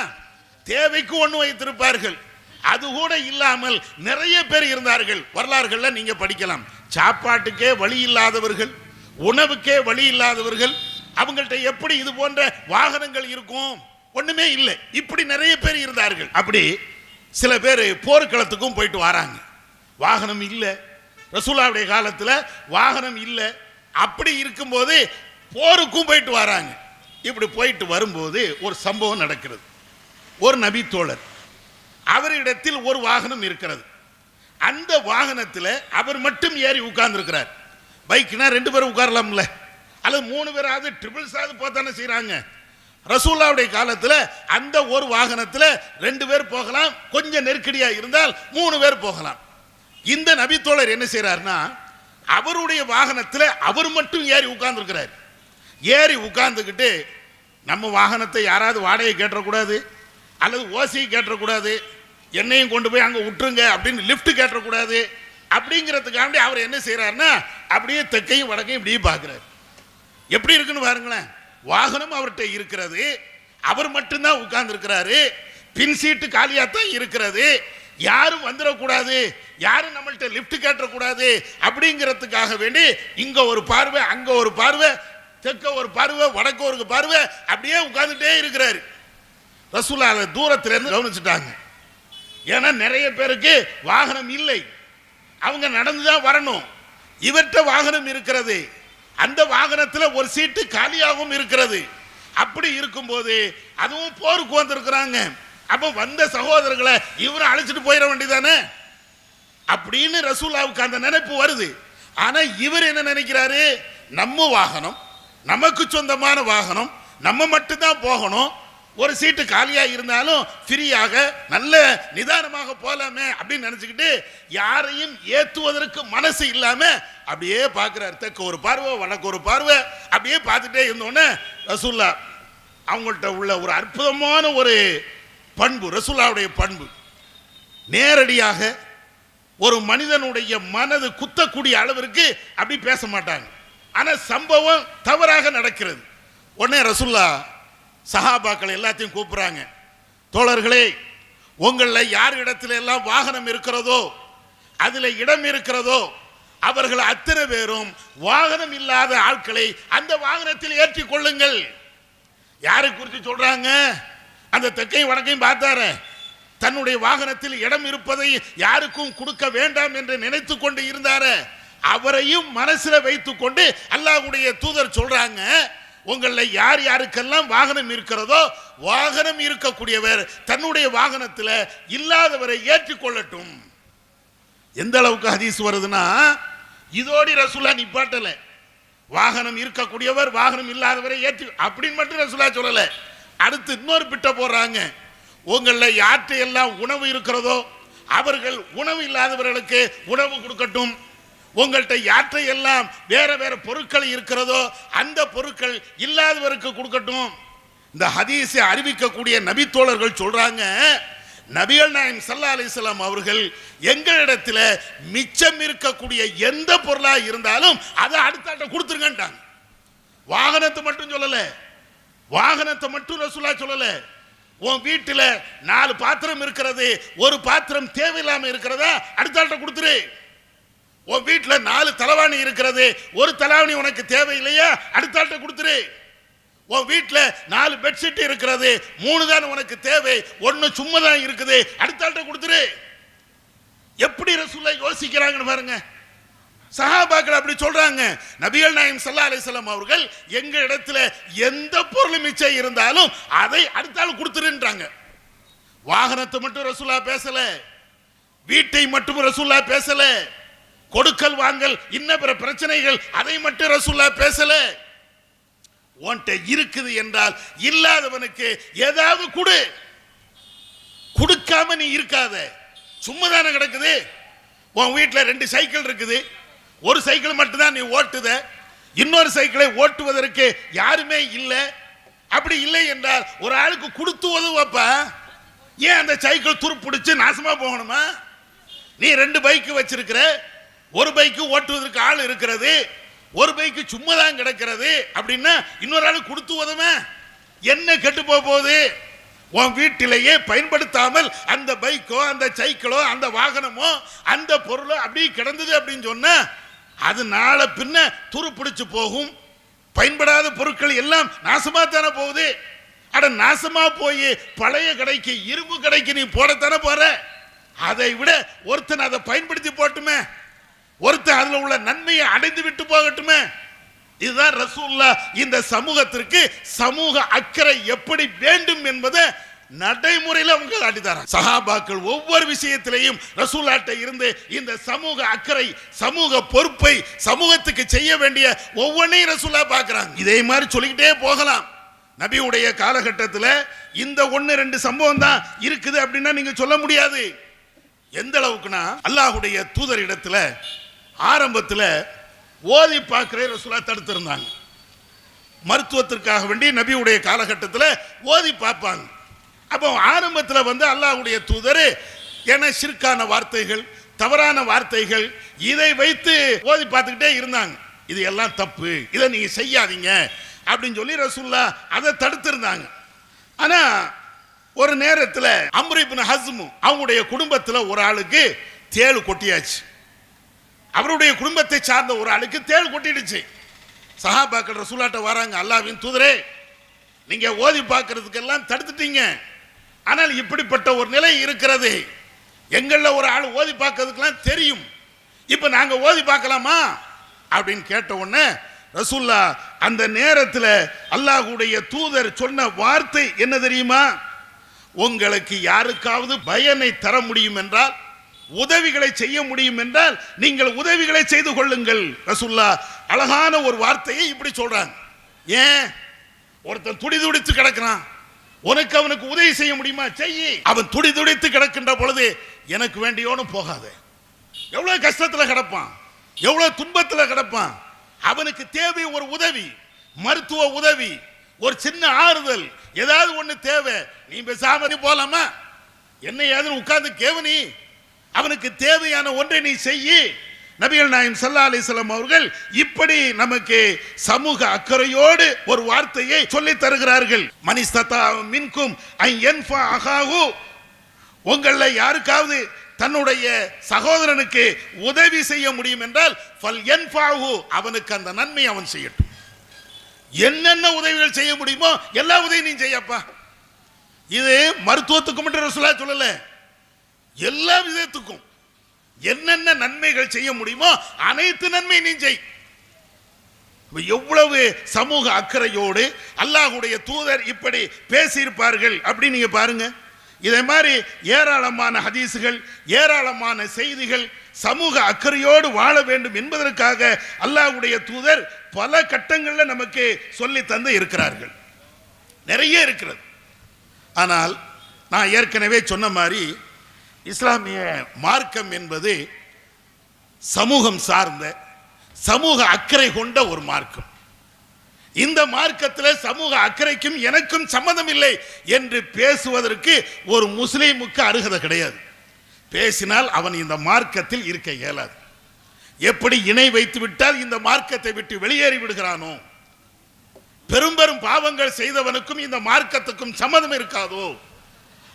தேவைக்கு ஒன்று வைத்திருப்பார்கள். அது கூட இல்லாமல் நிறைய பேர் இருந்தார்கள். வரலாறுகள்ல நீங்க படிக்கலாம். சாப்பாட்டுக்கே வழி இல்லாதவர்கள், உணவுக்கே வழி இல்லாதவர்கள், அவங்கள்ட்ட எப்படி இது போன்ற வாகனங்கள் இருக்கும்? ஒண்ணுமே இல்லை. இப்படி நிறைய பேர் இருந்தார்கள். அப்படி சில பேர் போர்க்களத்துக்கும் போயிட்டு வராங்க. வாகனம் இல்லை, ரசூலுல்லாஹ்வுடைய காலத்துல வாகனம் இல்லை. அப்படி இருக்கும்போது போருக்கும் போயிட்டு வராங்க. இப்படி போயிட்டு வரும்போது ஒரு சம்பவம் நடக்கிறது. ஒரு நபி தோழர், அவரிடத்தில் ஒரு வாகனம் இருக்கிறது. அந்த வாகனத்தில் அவர் மட்டும் ஏறி உட்கார்ந்து இருக்கிறார். பைக்னா 2 பேரும் உட்காரலாம்ல, அல்லது 3 பேராவது ட்ரிபிள்ஸ் ஆகுது போத்தானே செய்யறாங்க. ரசூலுல்லாஹ்வுடைய காலத்தில் அந்த ஒரு வாகனத்தில் 2 பேர் போகலாம், கொஞ்சம் நெருக்கடியா இருந்தால் 3 பேர் போகலாம். இந்த நபி தோழர் என்ன செய்யறாருன்னா, அவருடைய வாகனத்தில் அவர் மட்டும் ஏறி உட்கார்ந்து இருக்கிறார். ஏறி உட்கார்ந்துக்கிட்டு நம்ம வாகனத்தை யாராவது வாடகை கேட்டக்கூடாது, அல்லது ஓசி கேட்டக்கூடாது, என்னையும் கொண்டு போய் அங்கே விட்டுருங்க அப்படின்னு லிஃப்ட் கேட்டக்கூடாது. அப்படிங்கிறதுக்காண்டி அவர் என்ன செய்யறாருன்னா, அப்படியே தெற்கையும் வடக்கையும் இப்படியே பார்க்கிறார். எப்படி இருக்குன்னு பாருங்களேன். வாகனம் அவர்கிட்ட இருக்கிறது, அவர் மட்டும்தான் உட்கார்ந்து இருக்கிறாரு, பின் சீட்டு காலியாத்தான் இருக்கிறது, யாரும் வந்துடக்கூடாது, யாரும் நம்மள்கிட்ட லிஃப்ட் கேட்டக்கூடாது அப்படிங்கிறதுக்காக வேண்டி இங்க ஒரு பார்வை, அங்க ஒரு பார்வை, தெற்க ஒரு பார்வை, வடக்கு ஒரு பார்வை, அப்படியே உட்கார்ந்துட்டே இருக்கிறாரு. ரசூலுல்லாஹ் அதை தூரத்துல இருந்து கவனிச்சுட்டாங்க. ஏன்னா நிறைய பேருக்கு வாகனம் இல்லை, அவங்க நடந்துதான் வரணும். இவர்கிட்ட வாகனம் இருக்கிறது, அந்த வாகனத்தில் ஒரு சீட்டு காலியாகவும் இருக்கிறது. அப்படி இருக்கும்போது அதுவும் போருக்கு வந்திருக்கிறாங்க. அப்ப வந்த சகோதரர்களை இவரை அழைச்சிட்டு போயிட வேண்டியதானே அப்படின்னு ரசூலுல்லாஹ்வுக்கு அந்த நினைப்பு வருது. ஆனா இவர் என்ன நினைக்கிறாரு, நம்ம வாகனம், நமக்கு சொந்தமான வாகனம், நம்ம மட்டும்தான் போகணும், ஒரு சீட்டு காலியா இருந்தாலும் ஃப்ரீயாக நல்ல நிதானமாக போலாமே அப்படின்னு நினைச்சுக்கிட்டு யாரையும் ஏத்துவதற்கு மனசு இல்லாம அப்படியே பார்க்கிறார். தெற்கு ஒரு பார்வை, வடக்கு ஒரு பார்வை, அப்படியே பார்த்துட்டே இருந்தோன்னே ரசூலுல்லாஹ் அவங்கள்ட்ட உள்ள ஒரு அற்புதமான ஒரு பண்பு, ரசூலுல்லாஹ்வுடைய பண்பு, நேரடியாக ஒரு மனிதனுடைய மனது குத்தக்கூடிய அளவிற்கு அப்படி பேச மாட்டாங்க. ஆனா சம்பவம் தவறாக நடக்கிறது. உடனே ரசூலுல்லாஹ் சஹாபாக்கள் எல்லாத்தையும் கூப்பிடுறாங்க. தோழர்களே, உங்களில் யார் இடத்துல எல்லாம் வாகனம் இருக்கிறதோ, அதுல இடம் இருக்கிறதோ, அவர்கள் அத்தனை பேரும் வாகனம் இல்லாத ஆட்களை அந்த வாகனத்தில் ஏற்றிக் கொள்ளுங்கள். யாரை குறித்து சொல்றாங்க? அந்த தெற்கையும் வடக்கையும் பார்த்தாரு, தன்னுடைய வாகனத்தில் இடம் இருப்பதை யாருக்கும் கொடுக்க வேண்டாம் என்று நினைத்து கொண்டு இருந்தாரு. அவரையும் மனசுல வைத்துக் கொண்டு அல்லாஹ்வுடைய தூதர் சொல்றாங்க, உங்களில் யார் யாருக்கெல்லாம் வாகனம் இருக்கிறதோ, வாகனம் இருக்கக்கூடியவர் தன்னுடைய வாகனத்தில் இல்லாதவரை ஏற்றுக்கொள்ளட்டும். எந்த அளவுக்கு ஹதீஸ் வருதுன்னா, இதோடி ரசூலுல்லாஹ் நிப்பாட்டல, வாகனம் இருக்கக்கூடியவர் வாகனம் இல்லாதவரை ஏற்று அப்படின்னு மட்டும் ரசூலுல்லாஹ் சொல்லல. அடுத்து இன்னொரு பிட்ட போடுறாங்க, உங்களில் யார்கிட்ட எல்லாம் உணவு இருக்கிறதோ அவர்கள் உணவு இல்லாதவர்களுக்கு உணவு கொடுக்கட்டும். உங்கள்கிட்ட யாற்றை எல்லாம் வேற வேற பொருட்கள் இருக்கிறதோ அந்த பொருட்கள் இல்லாதவருக்கு கொடுக்கட்டும். இந்த ஹதீஸை அறிவிக்கக்கூடிய நபி தோழர்கள் சொல்றாங்க, நபிகள் நாயகம் ஸல்லல்லாஹு அலைஹி வஸல்லம் அவர்கள் எங்களிடத்தில் மிச்சம் இருக்கக்கூடிய எந்த பொருளா இருந்தாலும் அதை அடுத்தாட்ட கொடுத்துருங்கன்றாங்க. வாகனத்தை மட்டும் சொல்லல, வாகனத்தை மட்டும் ரசூலுல்லாஹ் சொல்லல. உன் வீட்டில் 4 பாத்திரம் இருக்கிறது, ஒரு பாத்திரம் தேவையில்லாம இருக்கிறதா அடுத்தாட்ட கொடுத்துரு. உன் வீட்டில் 4 தலவாணி இருக்கிறது, ஒரு தலவாணி உனக்கு தேவையில்லையா அடுத்தாட்ட கொடுத்துரு. உன் வீட்டில் 4 பெட்ஷீட் இருக்கிறது, 3 தான் உனக்கு தேவை, 1 சும்மா தான் இருக்குது, அடுத்தாட்ட கொடுத்துரு. எப்படி ரசூலுல்லாஹ் யோசிக்கிறாங்கன்னு பாருங்க. சஹாபாக்கள் அப்படி சொல்றாங்க. நபிகள் நாயகம் ஸல்லல்லாஹு அலைஹி வஸல்லம் அவர்கள் எங்க இடத்துல எந்த பொருள் மிச்சம் இருந்தாலும் அதை அடுத்தால கொடுத்துருன்றாங்க. வாகனத்தை மட்டும் ரசூலுல்லாஹ் பேசல, வீட்டை மட்டும் ரசூலுல்லாஹ் பேசல, கொடுக்கல் வாங்கல் இன்ன பிற பிரச்சனைகள் அதை மட்டும் ரசூலுல்லாஹ் பேசல. உன்கிட்ட இருக்குது என்றால் இல்லாதவனுக்கு ஏதாவது கொடு, கொடுக்காம நீ இருக்காத. சும்மா தானே கிடக்குது. உன் வீட்டில் 2 சைக்கிள் இருக்குது, ஒரு சைக்கிள் மட்டும்தான் நீ ஓட்டுத, இன்னொரு சைக்கிளை ஓட்டுவதற்கு யாருமே இல்லை. அப்படி இல்லை என்றால் ஒரு ஆளுக்கு கொடுத்து உதவுப்பா. ஏன் அந்த சைக்கிள் துருப்பிடிச்சு நாசமா போகணுமா? நீ 2 பைக்கு வச்சிருக்கிற, ஒரு பைக்கு ஓட்டுவதற்கு ஆள் இருக்கிறது, ஒரு பைக்கு சும்மா தான் கிடக்கிறது அப்படின்னா இன்னொரு ஆளு கொடுத்து உதவ என்ன கெட்டு போகுது? உன் வீட்டிலேயே பயன்படுத்தாமல் அந்த பைக்கோ அந்த சைக்கிளோ அந்த வாகனமோ அந்த பொருளோ அப்படி கிடந்தது அப்படின்னு சொன்னா அது நாளை பின்ன துருப்பிடிச்சு போகும். பயன்படாத பொருட்கள் எல்லாம் நாசமா தானே போகுது. அட நாசமா போய் பழைய கடைக்கு இரும்பு கடைக்கு நீ போடத்தானே போற. அதை விட ஒருத்தன் அதை பயன்படுத்தி போட்டுமே, ஒருத்தன் அதுல உள்ள நன்மையை அடைந்து விட்டு போகட்டுமே. இதுதான் ரசூலுல்லாஹ் இந்த சமூகத்திற்கு சமூக அக்கறை எப்படி வேண்டும் என்பதை நடைமுறையில் அவங்க காட்டித்தாராங்க. சஹாபாக்கள் ஒவ்வொரு விஷயத்திலையும் ரசூலுல்லாஹ்ட்ட இருந்து இந்த சமூக அக்கறை, சமூக பொறுப்பை, சமூகத்துக்கு செய்ய வேண்டிய ஒவ்வொன்றையும் ரசூலுல்லாஹ் பார்க்கறாங்க. இதே மாதிரி சொல்லிக்கிட்டே போகலாம். நபியுடைய காலகட்டத்தில் இந்த 1-2 சம்பவம் தான் இருக்குது அப்படின்னா நீங்க சொல்ல முடியாது. எந்த அளவுக்குனா அல்லாஹ்வுடைய தூதர் இடத்துல ஆரம்பத்தில் ஓதி பார்க்கிற ரசூலுல்லாஹ் தடுத்திருந்தாங்க. மருத்துவத்திற்காக வேண்டி நபியுடைய காலகட்டத்தில் ஓதி பார்ப்பாங்க. அப்போ ஆரம்பத்தில் அல்லாஹ்வுடைய தூதர் என ஷிர்கான வார்த்தைகள், தவறான வார்த்தைகள் இதை வைத்து ஓதி பார்த்துக்கிட்டே இருந்தாங்க. இது எல்லாம் தப்பு, இதை நீங்க செய்யாதீங்க அப்படின்னு சொல்லி ரசூலுல்லாஹ் அதை தடுத்திருந்தாங்க. ஆனா ஒரு நேரத்தில் அம்ர் இப்னு ஹஸ்ம் அவங்களுடைய குடும்பத்தில் ஒரு ஆளுக்கு தேள் கொட்டியாச்சு. அவருடைய குடும்பத்தை சார்ந்த ஒரு ஆளுக்கு தேள் கொட்டிடுச்சு. சஹாபாக்கள் ரசூலுல்லாஹ்ட்ட வராங்க, அல்லாஹ்வின் தூதரே, நீங்க ஓதி பார்க்கிறதுக்கெல்லாம் தடுத்துட்டீங்க, ஆனால் இப்படிப்பட்ட ஒரு நிலை இருக்கிறது, எங்கள ஒரு ஆள் ஓதி பார்க்கிறதுக்கெல்லாம் தெரியும், இப்ப நாங்க ஓதி பார்க்கலாமா அப்படின்னு கேட்ட உடனே ரசூலுல்லாஹ் அந்த நேரத்தில் அல்லாஹ்வுடைய தூதர் சொன்ன வார்த்தை என்ன தெரியுமா? உங்களுக்கு யாருக்காவது பயனை தர முடியும் என்றால், உதவிகளை செய்ய முடியும் என்றால் நீங்கள் உதவிகளை செய்து கொள்ளுங்கள். ரசூலுல்லாஹ் அழகான ஒரு வார்த்தையை இப்படி சொல்றாங்க. ஏன் ஒருத்தன் துடிதுடித்து கிடக்கிறான், உனக்கு அவனுக்கு உதவி செய்ய முடியுமா? செய்யி. அவன் துடிதுடித்து கிடக்கின்ற பொழுது எனக்கு வேண்டியோன்னு போகாத. எவ்வளவு கஷ்டத்துல கிடப்பான், எவ்வளவு துன்பத்துல கிடப்பான், அவனுக்கு தேவை ஒரு உதவி, மருத்துவ உதவி, ஒரு சின்ன ஆறுதல், ஏதாவது ஒண்ணு தேவை. நீ பேசாம போலாமா? என்ன ஏதுன்னு உட்கார்ந்து கேவனி, அவனுக்கு தேவையான ஒன்றை நீ செய்யி. நபிகள் நாயகம் ஸல்லல்லாஹு அலைஹி வஸல்லம் அவர்கள் இப்படி நமக்கு சமூக அக்கறையோடு ஒரு வார்த்தையை சொல்லி தருகிறார்கள். மனிஸ்ததா மின்கும் ஐ யன்ஃபா அகாஹு, உங்கள யாருக்காவது தன்னுடைய சகோதரனுக்கு உதவி செய்ய முடியும் என்றால் ஃபல் யன்ஃபாஹு, அவனுக்கு அந்த நன்மை அவன் செய்யட்டும். என்னென்ன உதவிகள் செய்ய முடியுமோ எல்லா உதவியும் நீ செய்யப்பா. இது மருத்துவத்துக்கு மட்டும் ரசூலுல்லாஹ் சொல்லல, எல்லா விதத்துக்கும் என்னென்ன நன்மைகள் செய்ய முடியுமோ அனைத்து நன்மை நீ செய். எவ்வளவு சமூக அக்கறையோடு அல்லாஹ்வுடைய தூதர் இப்படி பேசியிருப்பார்கள் அப்படி நீங்க பாருங்க. இதே மாதிரி ஏராளமான ஹதீசுகள், ஏராளமான செய்திகள் சமூக அக்கறையோடு வாழ வேண்டும் என்பதற்காக அல்லாஹ்வுடைய தூதர் பல கட்டங்களில் நமக்கு சொல்லி தந்து இருக்கிறார்கள். நிறைய இருக்கிறது. ஆனால் நான் ஏற்கனவே சொன்ன மாதிரி இஸ்லாமிய மார்க்கம் என்பது சமூகம் சார்ந்த, சமூக அக்கறை கொண்ட ஒரு மார்க்கம். இந்த மார்க்கத்தில் சமூக அக்கறைக்கும் எனக்கும் சம்மதம் இல்லை என்று பேசுவதற்கு ஒரு முஸ்லீமுக்கு அருகதை கிடையாது. பேசினால் அவன் இந்த மார்க்கத்தில் இருக்க இயலாது. எப்படி இணை வைத்து விட்டால் இந்த மார்க்கத்தை விட்டு வெளியேறி விடுகிறானோ, பெரும் பாவங்கள் செய்தவனுக்கும் இந்த மார்க்கத்துக்கும் சம்மதம் இருக்காதோ,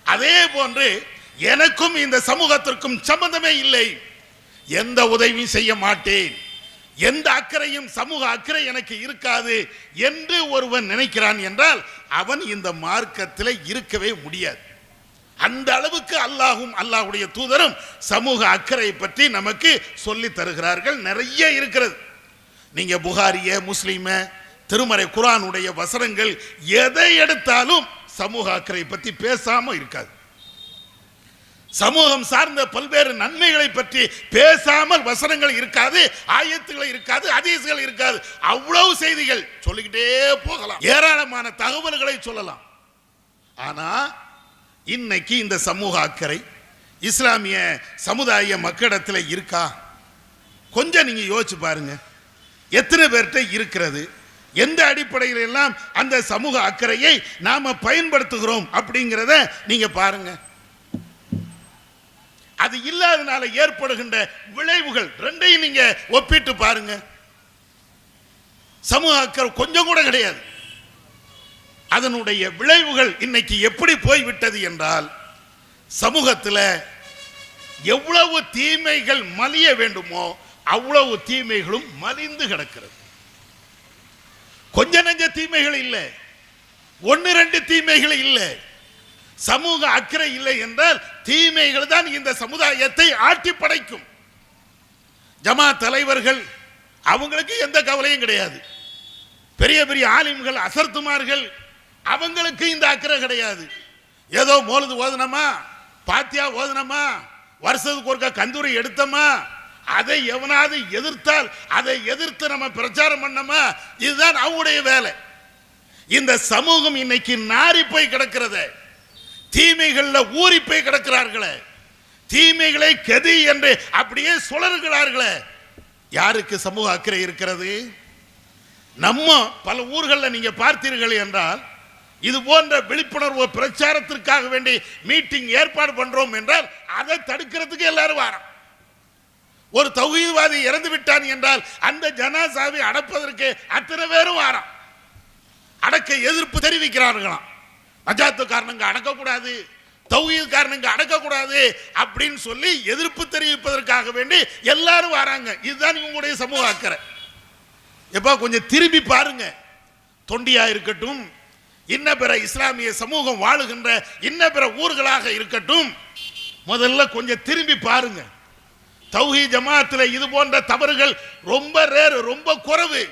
அதே போன்று எனக்கும் இந்த சமூகத்திற்கும் சம்பந்தமே இல்லை, எந்த உதவியும் செய்ய மாட்டேன், எந்த அக்கறையும் சமூக அக்கறை எனக்கு இருக்காது என்று ஒருவன் நினைக்கிறான் என்றால் அவன் இந்த மார்க்கத்தில் இருக்கவே முடியாது. அந்த அளவுக்கு அல்லாஹும் அல்லாஹ்வுடைய தூதரும் சமூக அக்கறை பற்றி நமக்கு சொல்லி தருகிறார்கள். நிறைய இருக்கிறது. நீங்க புகாரிய, முஸ்லிம, திருமறை குர்ஆனுடைய வசனங்கள் எதை எடுத்தாலும் சமூக அக்கறை பற்றி பேசாம இருக்காது. சமூகம் சார்ந்த பல்வேறு நன்மைகளை பற்றி பேசாமல் வசனங்கள் இருக்காது, ஆயத்துகள் இருக்காது, ஹதீஸ்கள் இருக்காது. அவ்வளவு செய்திகள் சொல்லிக்கிட்டே போகலாம், ஏராளமான தகவல்களை சொல்லலாம். ஆனா இன்னைக்கு இந்த சமூக அக்கறை இஸ்லாமிய சமுதாய மக்களிடத்தில் இருக்கா? கொஞ்சம் நீங்க யோசிச்சு பாருங்க. எத்தனை பேர்கிட்ட இருக்கிறது? எந்த அடிப்படையில் எல்லாம் அந்த சமூக அக்கறையை நாம பயன்படுத்துகிறோம் அப்படிங்கிறத நீங்க பாருங்க. அது இல்லாதனால ஏற்படுகின்ற விளைவுகள் ரெண்டையும் நீங்க ஒப்பிட்டு பாருங்க. சமூக அக்கறை கொஞ்சம் கூட கிடையாது. அதனுடைய விளைவுகள் இன்னைக்கு எப்படி போய்விட்டது என்றால், சமூகத்தில் எவ்வளவு தீமைகள் மலிய வேண்டுமோ அவ்வளவு தீமைகளும் மலிந்து கிடக்கிறது. கொஞ்ச நெஞ்ச தீமைகள் இல்லை, ஒன்னு ரெண்டு தீமைகள் இல்லை. சமூக அக்கறை இல்லை என்றால் தீமைகள் தான் இந்த சமுதாயத்தை ஆட்டி படைக்கும். ஜமாத் தலைவர்கள் அவங்களுக்கு எந்த கவலையும் கிடையாது. பெரிய பெரிய ஆலிம்கள் அசர்த்துமார்கள் அவங்களுக்கு இந்த அக்கறை கிடையாது. ஏதோ மௌலிது ஓதுனமா, பாத்தியா ஓதுனமா, வருஷத்துக்கு ஒருக்கா கந்தூரி எடுத்தமா, அதை எவனாவது எதிர்த்தால் அதை எதிர்த்து நம்ம பிரச்சாரம் பண்ணமா, இதுதான் அவங்களுடைய வேலை. இந்த சமூகம் இன்னைக்கு நாரி போய் கிடக்கிறது, தீமைகள்ல ஊறி போய் கிடக்கிறார்களே, தீமைகளை கெதி என்று அப்படியே சுழறுகிறார்களே. யாருக்கு சமூக அக்கறை இருக்கிறது? நம்ம பல ஊர்களில் நீங்க பார்த்தீர்கள் என்றால், இது போன்ற விழிப்புணர்வு பிரச்சாரத்திற்காக வேண்டி மீட்டிங் ஏற்பாடு பண்றோம் என்றால் அதை தடுக்கிறதுக்கு எல்லாரும் வரோம். ஒரு தௌஹீத்வாதி இறந்து விட்டான் என்றால் அந்த ஜனாசாவை அடப்பதற்கு அத்தனை பேரும் வரோம். அடக்க எதிர்ப்பு தெரிவிக்கிறார்களாம். மஜாத்து காரணங்க அடக்கக்கூடாது, தௌஹீத் காரணங்க அடக்கக்கூடாது அப்படின்னு சொல்லி எதிர்ப்பு தெரிவிப்பதற்காக வேண்டி எல்லாரும் வராங்க. இதுதான் இவங்களுடைய சமூக அக்கறை. எப்ப கொஞ்சம் திரும்பி பாருங்க. தொண்டியா இருக்கட்டும், இன்ன பிற இஸ்லாமிய சமூகம் வாழுகின்ற இன்ன பிற ஊர்களாக இருக்கட்டும், முதல்ல கொஞ்சம் திரும்பி பாருங்க. தௌஹீத் ஜமாத்தில் இது போன்ற தவறுகள் ரொம்ப ரேர், ரொம்ப குறைவு.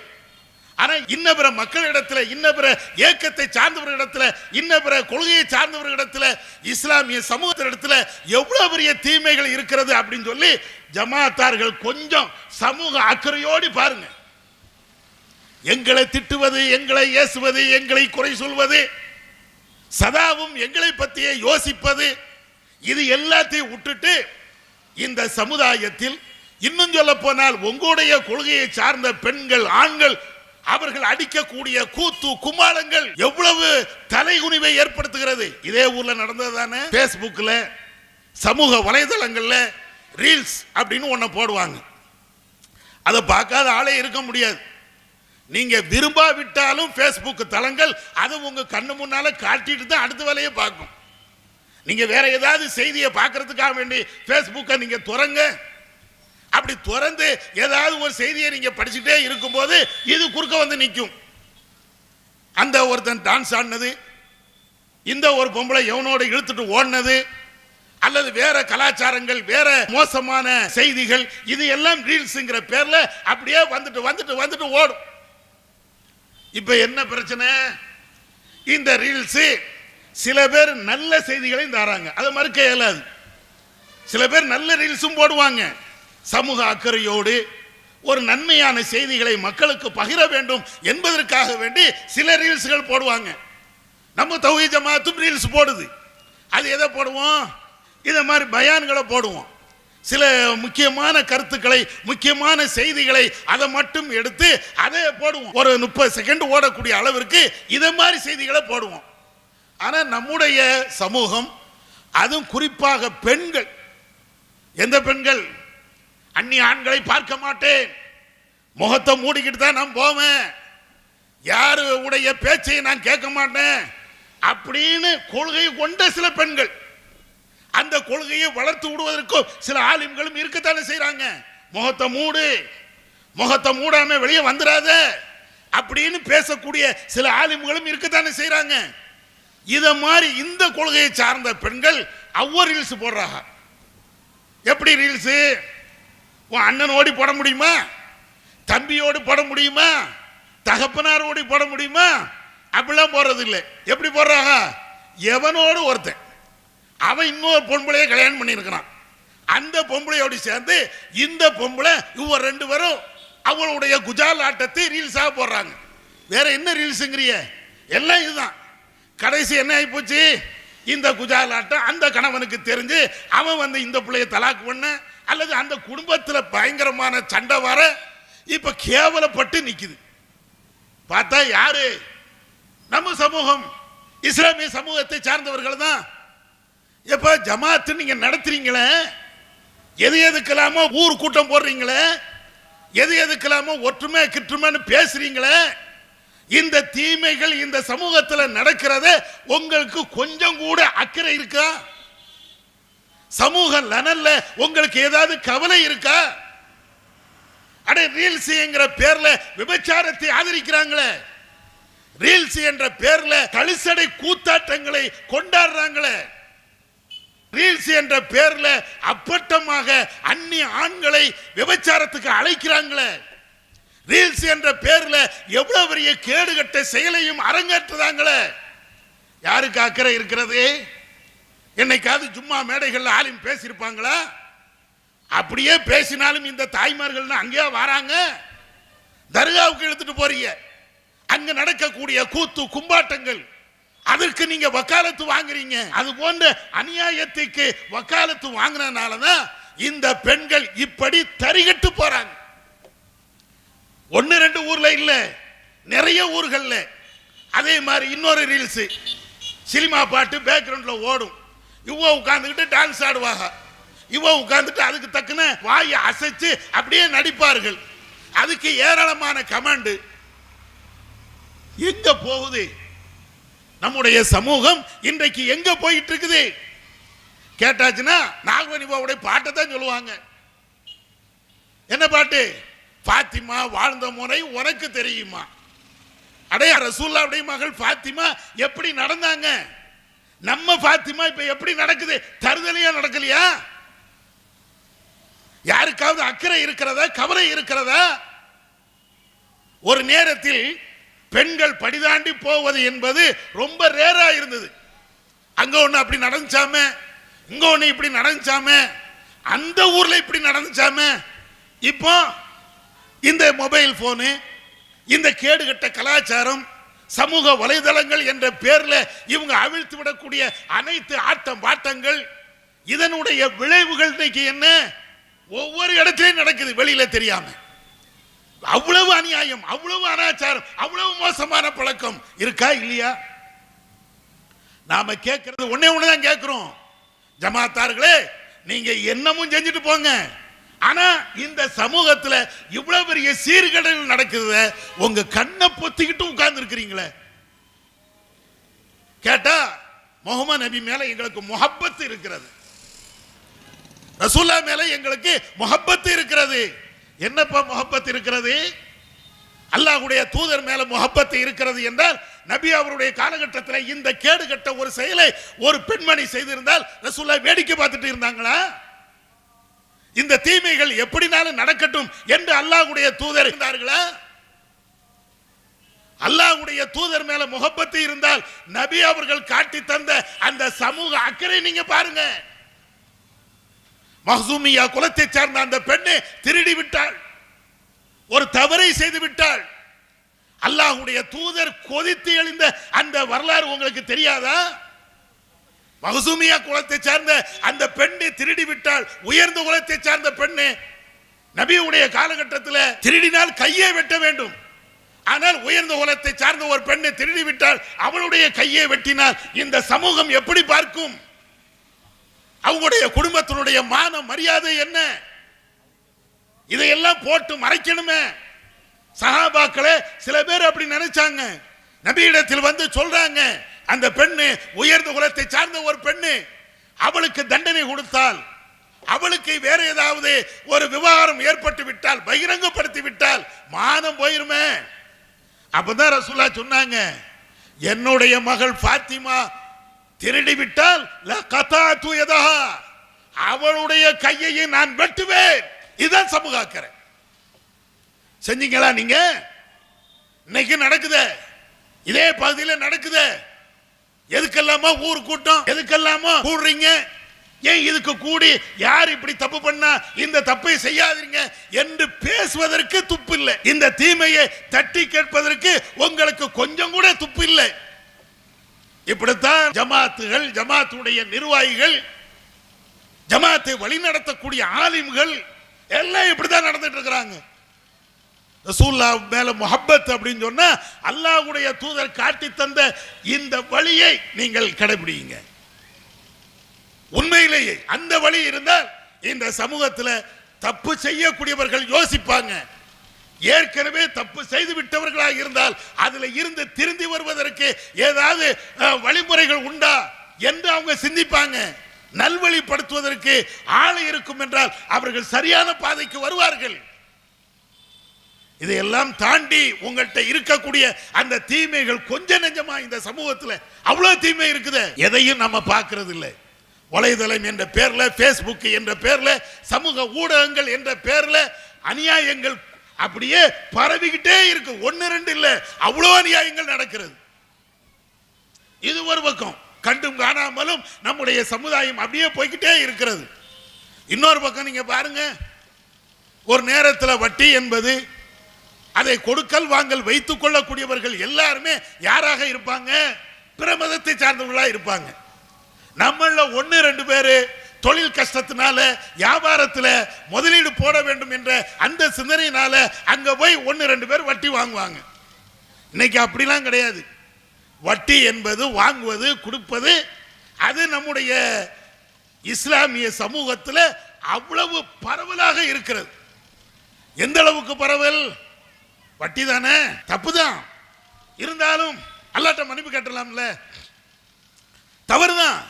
ஆனா இன்ன பிற மக்களிடத்தில், இன்ன பிற ஏக்கத்தை சார்ந்தவர்களிடத்தில், இன்ன பிற கொள்கையை சார்ந்தவர்களிடத்தில், இஸ்லாமிய சமூகத்திடத்தில் எவ்வளவு பெரிய தீமைகள் இருக்கிறது அப்படின்னு சொல்லி ஜமாத்தார்கள் கொஞ்சம் சமூக அக்கறையோடு பாருங்க. எங்களை திட்டுவது, எங்களை ஏசுவது, எங்களை குறை சொல்வது, சதாவும் எங்களை பற்றியே யோசிப்பது, இது எல்லாத்தையும் விட்டுட்டு இந்த சமுதாயத்தில் இன்னும் சொல்ல போனால் உங்களுடைய கொள்கையை சார்ந்த பெண்கள், ஆண்கள் அவர்கள் அடிக்கக்கூடிய கூத்து கும்மாளங்கள் எவ்வளவு தலைகுனிவை ஏற்படுத்துகிறது. இதே ஊர்ல நடந்தது தானே. பேஸ்புக்ல, சமூக வலைதளங்கள்ல ரீல்ஸ் அப்படின்னு ஒன்ன போடுவாங்க. அதை பார்க்காத ஆளே இருக்க முடியாது. நீங்க விரும்பாவிட்டாலும் பேஸ்புக் தளங்கள் அதை உங்க கண்ணு முன்னால காட்டிட்டு தான் அடுத்த வேலையை பார்க்கும். நீங்க வேற ஏதாவது செய்தியை பார்க்கறதுக்காக வேண்டி பேஸ்புக்கை நீங்க துறங்க. அப்படி துறந்து ஏதாவது ஒரு செய்தியை நீங்க படிச்சுட்டே இருக்கும்போது இது குறுக்க வந்து நிற்கும். அந்த ஒருத்தன் டான்ஸ் ஆடினது, இந்த ஒரு பொம்பளை எவனோட இழுத்துட்டு ஓடினது, அல்லது வேற கலாச்சாரங்கள், வேற மோசமான செய்திகள், இது எல்லாம் ரீல்ஸ்ங்கிற பேர்ல அப்படியே வந்துட்டு வந்துட்டு வந்துட்டு ஓடும். இப்ப என்ன பிரச்சனை? இந்த ரீல்ஸ் சில பேர் நல்ல செய்திகளையும் தராங்க, அதை மறுக்க இயலாது. சில பேர் நல்ல ரீல்ஸும் போடுவாங்க. சமூக அக்கறையோடு ஒரு நன்மையான செய்திகளை மக்களுக்கு பகிர வேண்டும் என்பதற்காக வேண்டி சில ரீல்ஸ்கள் போடுவாங்க. நம்ம தௌஹீத் ஜமாத்தும் ரீல்ஸ் போடுது. அது எதை போடுவோம்? இதை மாதிரி பயான்களை போடுவோம். சில முக்கியமான கருத்துக்களை, முக்கியமான செய்திகளை அதை மட்டும் எடுத்து அதை போடுவோம். ஒரு 30 செகண்ட் ஓடக்கூடிய அளவிற்கு இதை மாதிரி செய்திகளை போடுவோம். ஆனால் நம்முடைய சமூகம், அதுவும் குறிப்பாக பெண்கள், எந்த பெண்கள்? அந்நிய ஆண்களை பார்க்க மாட்டேன், முகத்தை மூடிக்கிட்டு தான் நான் போவேன், யாருடைய பேச்சை நான் கேட்க மாட்டேன் அப்படின்னு கொள்கை கொண்ட சில பெண்கள். அந்த கொள்கையை வளர்த்து விடுவதற்கும் சில ஆலிம்களும் இருக்கத்தானே செய்யறாங்க. முகத்தை மூடு, முகத்தை மூடாம வெளியே வந்துடாத அப்படின்னு பேசக்கூடிய சில ஆலிம்களும் இருக்கத்தானே செய்யறாங்க. இத மாதிரி இந்த கொள்கையை சார்ந்த பெண்கள் ஒவ்வொரு ரீல்ஸ் போடுறாங்க. எப்படி ரீல்ஸ்? உன் அண்ணனோடி போட முடியுமா? தம்பியோடு போட முடியுமா? தகப்பனாரோடு போட முடியுமா? அப்படிலாம் போடுறது இல்லை. எப்படி போடுறாங்க? எவனோடு ஒருத்தன் அவன் இன்னொரு பொம்பளையை கல்யாணம் பண்ணியிருக்கிறான், அந்த பொம்பளையோடு சேர்ந்து இந்த பொம்பளை இவங்க 2 பேரும் அவளுடைய குஜால் ஆட்டத்தை ரீல்ஸாக போடுறாங்க. வேற என்ன ரீல்ஸுங்கிறிய? எல்லாம் இதுதான். கடைசி என்ன ஆகி போச்சு? இந்த குஜால் ஆட்டம் அந்த கணவனுக்கு தெரிஞ்சு அவன் வந்து இந்த பிள்ளைய தலாக் பண்ண, அல்லது அந்த குடும்பத்தில் பயங்கரமான சண்டை வர இப்ப கேவலப்பட்டு நிக்குது. பார்த்தா யாரு? நம்ம சமூகம், இஸ்லாமிய சமூகத்தை சார்ந்தவர்கள் தான். எப்ப ஜமாத்து நீங்க நடத்துறீங்களே, எது எதுக்கெல்லாமோ ஊர் கூட்டம் போடுறீங்களே, எது எதுக்கெல்லாமோ ஒற்றுமை கிற்றுமைன்னு பேசுறீங்களே, இந்த தீமைகள் இந்த சமூகத்தில் நடக்கிறத உங்களுக்கு கொஞ்சம் கூட அக்கறை இருக்கா? சமூக நலன்ல உங்களுக்கு ஏதாவது கவலை இருக்கா? அடே ரீல்ஸ் என்கிற பேர்ல விபச்சாரத்தை ஆதரிக்கிறாங்களே, ரீல்ஸ் என்ற பேர்ல கழிசடை கூத்தாட்டங்களை கொண்டாடுறாங்களே, ரீல்ஸ் என்ற பேர்ல அப்பட்டமாக அந்நிய ஆண்களை விபச்சாரத்துக்கு அழைக்கிறாங்களே, ரீல்ஸ் என்ற பேர்ல எவ்வளவு பெரிய கேடுகட்ட செயலையும் அரங்கேற்றுதாங்களே. யாருக்கு அக்கறை இருக்கிறது? என்னைக்காவது ஜும்மா மேடைகள்ல ஆலிம் பேசியிருப்பாங்களா? அப்படியே பேசினாலும் இந்த தாய்மார்கள் அங்கேயே வராங்க. தர்காவுக்கு எடுத்துட்டு போறீங்க, அங்க நடக்கக்கூடிய கூத்து கும்பாட்டங்கள், அதற்கு நீங்க வக்காலத்து வாங்குறீங்க. அது போன்ற அநியாயத்துக்கு வக்காலத்து வாங்கினதுனாலதான் இந்த பெண்கள் இப்படி தரிகட்டு போறாங்க. ஒன்னு ரெண்டு ஊர்ல இல்ல, நிறைய ஊர்கள்ல. அதே மாதிரி இன்னொரு ரீல்ஸ், சினிமா பாட்டு பேக்ரவுண்ட்ல ஓடும், இவ உட்கார்ந்துக்கிட்டு டான்ஸ் ஆடுவாங்க, இவ உட்கார்ந்துட்டு அதுக்கு தக்கன வாயை அசைச்சு அப்படியே நடிப்பார்கள். அதுக்கு ஏராளமான கமெண்ட். எங்க போகுது நம்முடைய சமூகம்? இன்றைக்கு எங்க போயிட்டு இருக்குது கேட்டாச்சுன்னா நாகவனிபாவுடைய பாட்டை தான் சொல்லுவாங்க. என்ன பாட்டு? பாத்திமா வாழ்ந்த முறை உனக்கு தெரியுமா? அடைய ரசூலுல்லாஹ்வுடைய மகள் பாத்திமா எப்படி நடந்தாங்க? நம்ம பாத்திமா இப்ப எப்படி நடக்குது? தருதலையா நடக்கலையா? யாருக்காவது அக்கறை இருக்கிறதா? கவலை இருக்கிறதா? ஒரு நேரத்தில் பெண்கள் படிதாண்டி போவது என்பது ரொம்ப ரேரா இருந்தது. அங்க ஒண்ணு அப்படி நடந்துச்சாம, இங்க ஒண்ணு இப்படி நடந்துச்சாம, அந்த ஊர்ல இப்படி நடந்துச்சாம. இப்போ இந்த மொபைல் போனு, இந்த கேடுகட்ட கலாச்சாரம், சமூக வலைதளங்கள் என்ற பேர்ல இவங்க அவிழ்த்து விடக்கூடிய அனைத்து ஆட்டம் பாட்டங்கள், இதனுடைய விளைவுகள் இன்னைக்கு என்ன? ஒவ்வொரு இடத்திலையும் நடக்குது, வெளியில தெரியாம. அவ்வளவு அநியாயம், அவ்வளவு அனாச்சாரம், அவ்வளவு மோசமான பழக்கம் இருக்கா இல்லையா? நாம கேட்கறது ஒன்னே ஒண்ணுதான் கேட்கிறோம், ஜமாத்தார்களே நீங்க என்னமும் செஞ்சுட்டு போங்க, ஆனா இந்த சமூகத்துல இவ்வளவு பெரிய சீர்கேடுகள் நடக்குது, உங்க கண்ணை பொத்திக்கிட்டு உட்கார்ந்து இருக்கிறீங்களே. கேட்டா முஹம்மது நபி மேல எங்களுக்கு முஹப்பத் இருக்கிறது, ரசூலுல்லாஹ் மேல எங்களுக்கு முஹப்பத் இருக்கிறது. என்னப்பா முஹப்பத் இருக்கிறது? அல்லாஹ்வுடைய தூதர் மேல முஹப்பத் இருக்கிறது என்றால், நபி அவருடைய காலகட்டத்தில் இந்த கேடுகட்ட ஒரு செயலை ஒரு பெண்மணி செய்திருந்தால் ரசூலுல்லாஹ் வேடிக்கை பார்த்துட்டு இருந்தாங்களா? இந்த தீமைகள் எப்படினாலும் நடக்கட்டும் என்று அல்லாஹ்வுடைய தூதர் இருந்தார்களா? அல்லாஹ்வுடைய தூதர் மேல முஹப்பத் இருந்தால் நபி அவர்கள் காட்டி தந்த அந்த சமூக அக்கறை நீங்க பாருங்க. மஹ்சூமியா குலத்தை சார்ந்த அந்த பெண்ணை திருடி விட்டாள், ஒரு தவறை செய்து விட்டாள். அல்லாஹ்வுடைய தூதர் கொதித்து எழுந்த அந்த வரலாறு உங்களுக்கு தெரியாதா? மஹ்சூமியா குலத்தை சார்ந்த அந்த பெண்ணை திருடி விட்டாள், உயர்ந்த குலத்தை சார்ந்த பெண்ணு. நபியுடைய காலகட்டத்தில் திருடினால் கையை வெட்ட வேண்டும், ஆனால் உயர்ந்த குலத்தை சார்ந்த ஒரு பெண்ணை திருடி விட்டால் அவளுடைய கையை வெட்டினால் இந்த சமூகம் எப்படி பார்க்கும்? அவங்களுடைய குடும்பத்தினுடைய மான மரியாதை என்ன? இதையெல்லாம் போட்டு மறைக்கணுமே. சஹாபாக்களே சில பேர் அப்படி நினைச்சாங்க. நபியிடத்தில் வந்து சொல்றாங்க, அந்த பெண்ணு உயர்ந்த குலத்தை சார்ந்த ஒரு பெண்ணு, அவளுக்கு தண்டனை கொடுத்தால், அவளுக்கு வேற ஏதாவது ஒரு விவகாரம் ஏற்பட்டு விட்டால், பகிரங்கப்படுத்தி விட்டால் மானம் போயிருமே. அப்பதான் ரசூலுல்லாஹ் சொன்னாங்க, என்னுடைய மகள் பாத்திமா திருடி விட்டால் அவளுடைய கையை நான் வெட்டுவேன். இதுதான் சமூக அக்கறை. செஞ்சீங்களா நீங்க? இன்னைக்கு நடக்குது, இதே பகுதியில் நடக்குது. எதுக்கெல்லாமோ ஊர் கூட்டம், எதுக்கெல்லாமோ கூடுறீங்க. ஏன் இதுக்கு கூடி யார் இப்படி தப்பு பண்ணா இந்த தப்பை செய்யாதீங்க என்று பேசுவதற்கு துப்பு இல்லை. இந்த தீமையை தட்டி கேட்பதற்கு உங்களுக்கு கொஞ்சம் கூட துப்பு இல்லை. இப்படித்தான் ஜமாத்துகள், ஜமாத்துடைய நிர்வாகிகள், ஜமாத்தை வழிநடத்தக்கூடிய ஆலிம்கள் எல்லாம் இப்படித்தான் நடந்துட்டு இருக்கிறாங்க. ரசூலுல்லாஹ் மேல முஹப்பத் அப்படின்னு சொன்னா அல்லாஹ்வுடைய தூதர் காட்டி தந்த இந்த வழியை நீங்கள் கடைபிடிங்க. உண்மையிலேயே அந்த வழி இருந்தால் இந்த சமூகத்தில் தப்பு செய்யக்கூடியவர்கள் யோசிப்பாங்க. ஏற்கனவே தப்பு செய்து விட்டவர்களாக இருந்தால் அதுல இருந்து திருந்தி வருவதற்கு ஏதாவது வழிமுறைகள் உண்டா என்று அவங்க சிந்திப்பாங்க. நல்வழிப்படுத்துவதற்கு ஆள் இருக்கும் என்றால் அவர்கள் சரியான பாதைக்கு வருவார்கள். இதையெல்லாம் தாண்டி உங்கள்கிட்ட இருக்கக்கூடிய அந்த தீமைகள் கொஞ்சம் நெஞ்சமா இந்த சமூகத்தில் அவ்வளவு தீமை இருக்குது. எதையும் நம்ம பார்க்கறது இல்லை. வலைதளம் என்ற பேர்ல, பேஸ்புக் என்ற பேர்ல, சமூக ஊடகங்கள் என்ற பேர்ல அநியாயங்கள் அப்படியே பரவிக்கிட்டே இருக்கு. ஒன்னு ரெண்டு இல்ல, அவ்வளவு அநியாயங்கள் நடக்கிறது. இது ஒரு பக்கம். கண்டும் காணாமலும் நம்முடைய சமுதாயம் அப்படியே போய்கிட்டே இருக்கிறது. இன்னொரு பக்கம் நீங்க பாருங்க, ஒரு நேரத்தில் வட்டி என்பது அதை கொடுக்கல் வாங்கல் வைத்துக் கொள்ளக்கூடியவர்கள் எல்லாருமே யாராக இருப்பாங்க? பிற மதத்தை சார்ந்தவர்களா இருப்பாங்க. நம்மள ஒன்னு ரெண்டு பேரு தொழில் கஷ்டத்தினால வியாபாரத்தில் முதலீடு போட வேண்டும் என்ற அந்த சிந்தனையினால அங்க போய் ஒன்னு ரெண்டு பேர் வட்டி வாங்குவாங்க. இன்னைக்கு அப்படிலாம் கிடையாது. வட்டி என்பது வாங்குவது, கொடுப்பது, அது நம்முடைய இஸ்லாமிய சமூகத்தில் அவ்வளவு பரவலாக இருக்கிறது. எந்த அளவுக்கு பரவல்? வட்டி தானே, தப்புதான். இருந்தாலும் அல்லாஹ்ட்ட மன்னிப்பு கேட்டலாம்ல, தவறுதான்.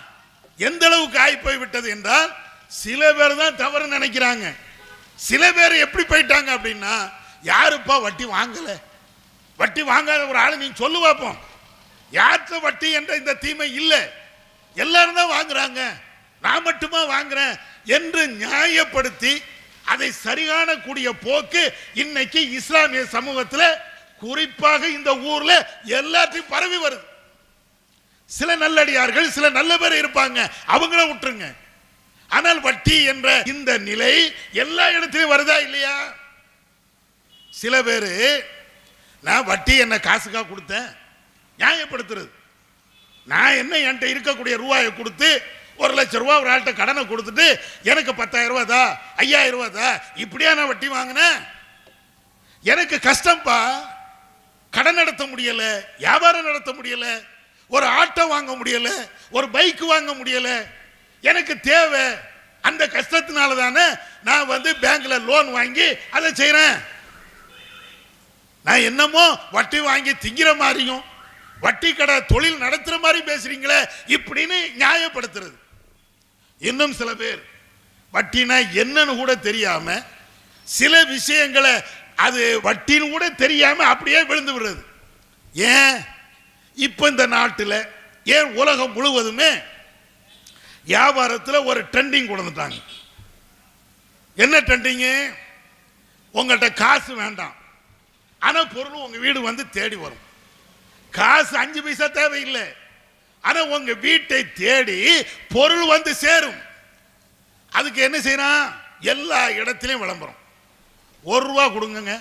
எந்த அளவுக்கு ஆகி போய் விட்டது என்றால், சில பேர் தான் தவறு நினைக்கிறாங்க. சில பேர் எப்படி போயிட்டாங்க அப்படின்னா, யாருப்பா வட்டி வாங்கல? வட்டி வாங்காத ஒரு ஆளு நீங்க சொல்லு பார்ப்போம். யார்கிட்ட வட்டி என்ற இந்த தீமை இல்லை, எல்லாரும் தான் வாங்குறாங்க, நான் மட்டுமா வாங்குறேன் என்று நியாயப்படுத்தி அதை சரியான கூடிய போக்கு இன்னைக்கு இஸ்லாமிய சமூகத்தில், குறிப்பாக இந்த ஊர்ல எல்லாத்தையும் பரவி வருது. சில நல்லடியார்கள், சில நல்ல பேர் இருப்பாங்க, அவங்கள விட்டுருங்க. ஆனால் வட்டி என்ற இந்த நிலை எல்லா இடத்திலும் வருதா இல்லையா? சில பேரு நான் வட்டி என்ன காசுக்காக கொடுத்தேன் நியாயப்படுத்துறது. நான் என்ன என்கிட்ட இருக்கக்கூடிய ரூபாயை கொடுத்து 1,00,000 ரூபாய் ஒரு ஆள்கிட்ட கடனை கொடுத்துட்டு எனக்கு 10,000 ரூபாய் தான், 5,000 ரூபாய் தான், இப்படியா நான் வட்டி வாங்கினேன்? எனக்கு கஷ்டம்பா, கடன் நடத்த முடியல, வியாபாரம் நடத்த முடியல, ஒரு ஆட்டோ வாங்க முடியல, ஒரு பைக் வாங்க முடியல, எனக்கு தேவை. அந்த கஷ்டத்தினால தானே நான் பேங்க்ல லோன் வாங்கி அதை செய்யறேன். நான் என்னமோ வட்டி வாங்கி திங்கிற மாதிரியும் வட்டி கடை தொழில் நடத்துற மாதிரி பேசுறீங்களே இப்படின்னு நியாயப்படுத்துறது. இன்னும் சில பேர் வட்டினா என்னன்னு கூட தெரியாம, சில விஷயங்களை அது வட்டின்னு கூட தெரியாம அப்படியே விழுந்து விடுறது. ஏன் இப்ப இந்த நாட்டில், ஏன் உலகம் முழுவதுமே வியாபாரத்தில் ஒரு ட்ரெண்டிங் கொண்டுட்டாங்க. என்ன ட்ரெண்டிங்? உங்கள்கிட்ட காசு வேண்டாம், ஆனா பொருள் உங்க வீடு தேடி வரும். காசு 5 பைசா தேவையில்லை, ஆனா உங்க வீட்டை தேடி பொருள் சேரும். அதுக்கு என்ன செய்யறான்? எல்லா இடத்திலையும் விளம்பரம். 1 ரூபா கொடுங்க,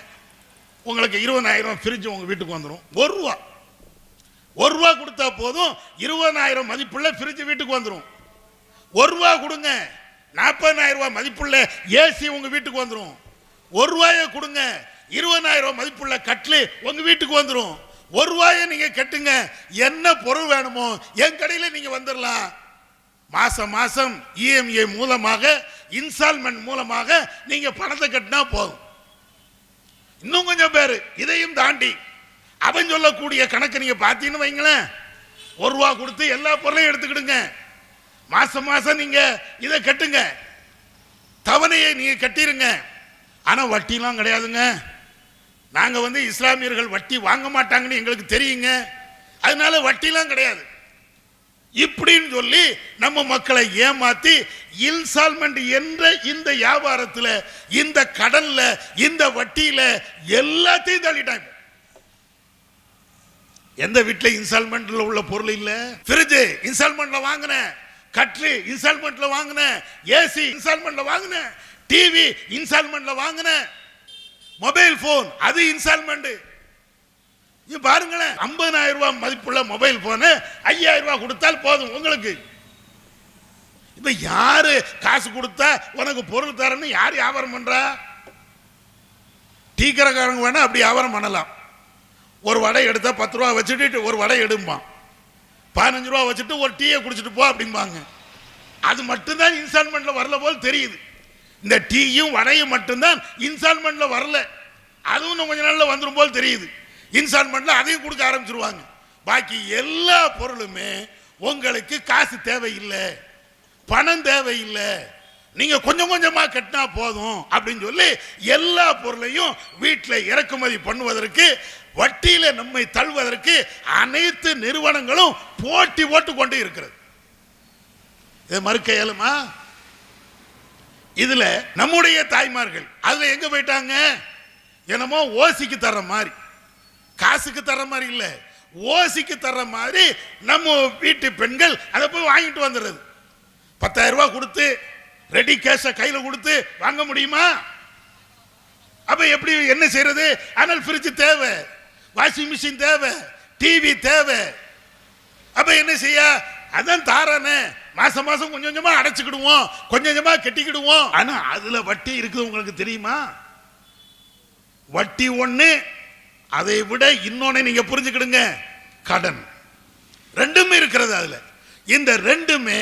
உங்களுக்கு 20,000 ஃப்ரிட்ஜ் உங்க வீட்டுக்கு வந்துடும். 1 ரூபா, 1 ரூபா கொடுத்தா போதும், 20,000 மதிப்புள்ள ஃப்ரிட்ஜ் வீட்டுக்கு வந்துடும். 1 ரூபா கொடுங்க, 40,000 ரூபாய் மதிப்புள்ள ஏசி உங்க வீட்டுக்கு வந்துடும். 1 ரூபாயை கொடுங்க, 20,000 மதிப்புள்ள கட்லு உங்க வீட்டுக்கு வந்துடும். 1 ரூபாயை நீங்க கட்டுங்க, என்ன பொருள் வேணுமோ என் கடையில நீங்க வந்துடலாம். மாசம் மாசம் இஎம்ஐ மூலமாக, இன்ஸ்டால்மெண்ட் மூலமாக நீங்க பணத்தை கட்டினா போதும். இன்னும் கொஞ்சம் பேரு இதையும் தாண்டி அவன் சொல்லக்கூடிய கணக்கு நீங்க பார்த்தீங்கன்னு வைங்களேன், 1 ரூபா கொடுத்து எல்லா பொருளையும் எடுத்துக்கிடுங்க, மாசம் மாசம் நீங்க இதை கட்டுங்க, தவணையை நீங்க கட்டிருங்க. ஆனா வட்டிலாம் கிடையாதுங்க. நாங்க இஸ்லாமியர்கள் வட்டி வாங்க மாட்டாங்கன்னு எங்களுக்கு தெரியுங்க, அதனால வட்டிலாம் கிடையாது இப்படின்னு சொல்லி நம்ம மக்களை ஏமாத்தி இன்ஸ்டால்மெண்ட் என்ற இந்த வியாபாரத்தில், இந்த கடன்ல, இந்த வட்டியில எல்லாத்தையும் தள்ளிட்டாங்க. எந்த வீட்டில் இன்ஸ்டால்மெண்ட்ல உள்ள பொருள் இல்ல? ஃப்ரிட்ஜ் இன்ஸ்டால்மெண்ட்ல வாங்கின, கட்லு இன்ஸ்டால்மெண்ட்ல வாங்கின, ஏசி இன்ஸ்டால்மெண்ட்ல வாங்கின, டிவி இன்ஸ்டால்மெண்ட்ல வாங்கின, மொபைல் போன் அது இன்ஸ்டால்மெண்ட். பாருங்களேன், 50,000 ரூபாய் மதிப்புள்ள மொபைல் போனு 5,000 ரூபாய் கொடுத்தால் போதும் உங்களுக்கு. இப்ப யாரு காசு கொடுத்தா உனக்கு பொருள் தரன்னு யார் வியாபாரம் பண்றா? டீ கடைக்காரங்க வேணா அப்படி வியாபாரம் பண்ணலாம். ஒரு வடை எடுத்தா 10 ரூபா வச்சுட்டு ஒரு வடை எடுப்பான், 15 ரூபா வச்சுட்டு ஒரு டீயை குடிச்சிட்டு போ அப்படிம்பாங்க. அது மட்டும்தான் இன்ஸ்டால்மெண்ட்ல வரல போல் தெரியுது. இந்த டீயும் வடையும் மட்டும்தான் இன்ஸ்டால்மெண்ட்ல வரல, அதுவும் கொஞ்ச நாள்ல வந்துடும் போல் தெரியுது. இன்ஸ்டால்மெண்ட்ல அதையும் கொடுக்க ஆரம்பிச்சிருவாங்க. பாக்கி எல்லா பொருளுமே உங்களுக்கு காசு தேவையில்லை, பணம் தேவையில்லை, நீங்க கொஞ்சம் கொஞ்சமா கட்டினா போதும் அப்படின்னு சொல்லி எல்லா பொருளையும் வீட்டில் இறக்குமதி பண்ணுவதற்கு, வட்டியில நம்மை தள்ளுவதற்கு அனைத்து நிறுவனங்களும் போட்டி போட்டு கொண்டு இருக்கிறது. இதை மறுக்க இயலுமா? இதுல நம்முடைய தாய்மார்கள் அதுல எங்க போயிட்டாங்க? என்னமோ ஓசிக்கு தர்ற மாதிரி, காசுக்கு தர்ற மாதிரி இல்ல, ஓசிக்கு தர்ற மாதிரி நம்ம வீட்டு பெண்கள் அதை போய் வாங்கிட்டு வந்துடுறது. 10,000 ரூபாய் கொடுத்து ரெடி கேஷ கையில கொடுத்து வாங்க முடியுமா? அப்ப எப்படி என்ன செய்யறது? ஆனால் ஃப்ரிட்ஜ் தேவை, வாஷிங் மிஷின் தேவை, டிவி தேவை. அப்ப என்ன செய்ய? அதான் தாரானே, மாசம் மாசம் கொஞ்சம் கொஞ்சமா அடைச்சுக்கிடுவோம், கொஞ்சம் கொஞ்சமா கட்டிக்கிடுவோம். ஆனா அதுல வட்டி இருக்குது, உங்களுக்கு தெரியுமா? வட்டி ஒண்ணு, அதை விட இன்னொன்னு நீங்க புரிஞ்சுக்கிடுங்க, கடன். ரெண்டுமே இருக்கிறது அதுல. இந்த ரெண்டுமே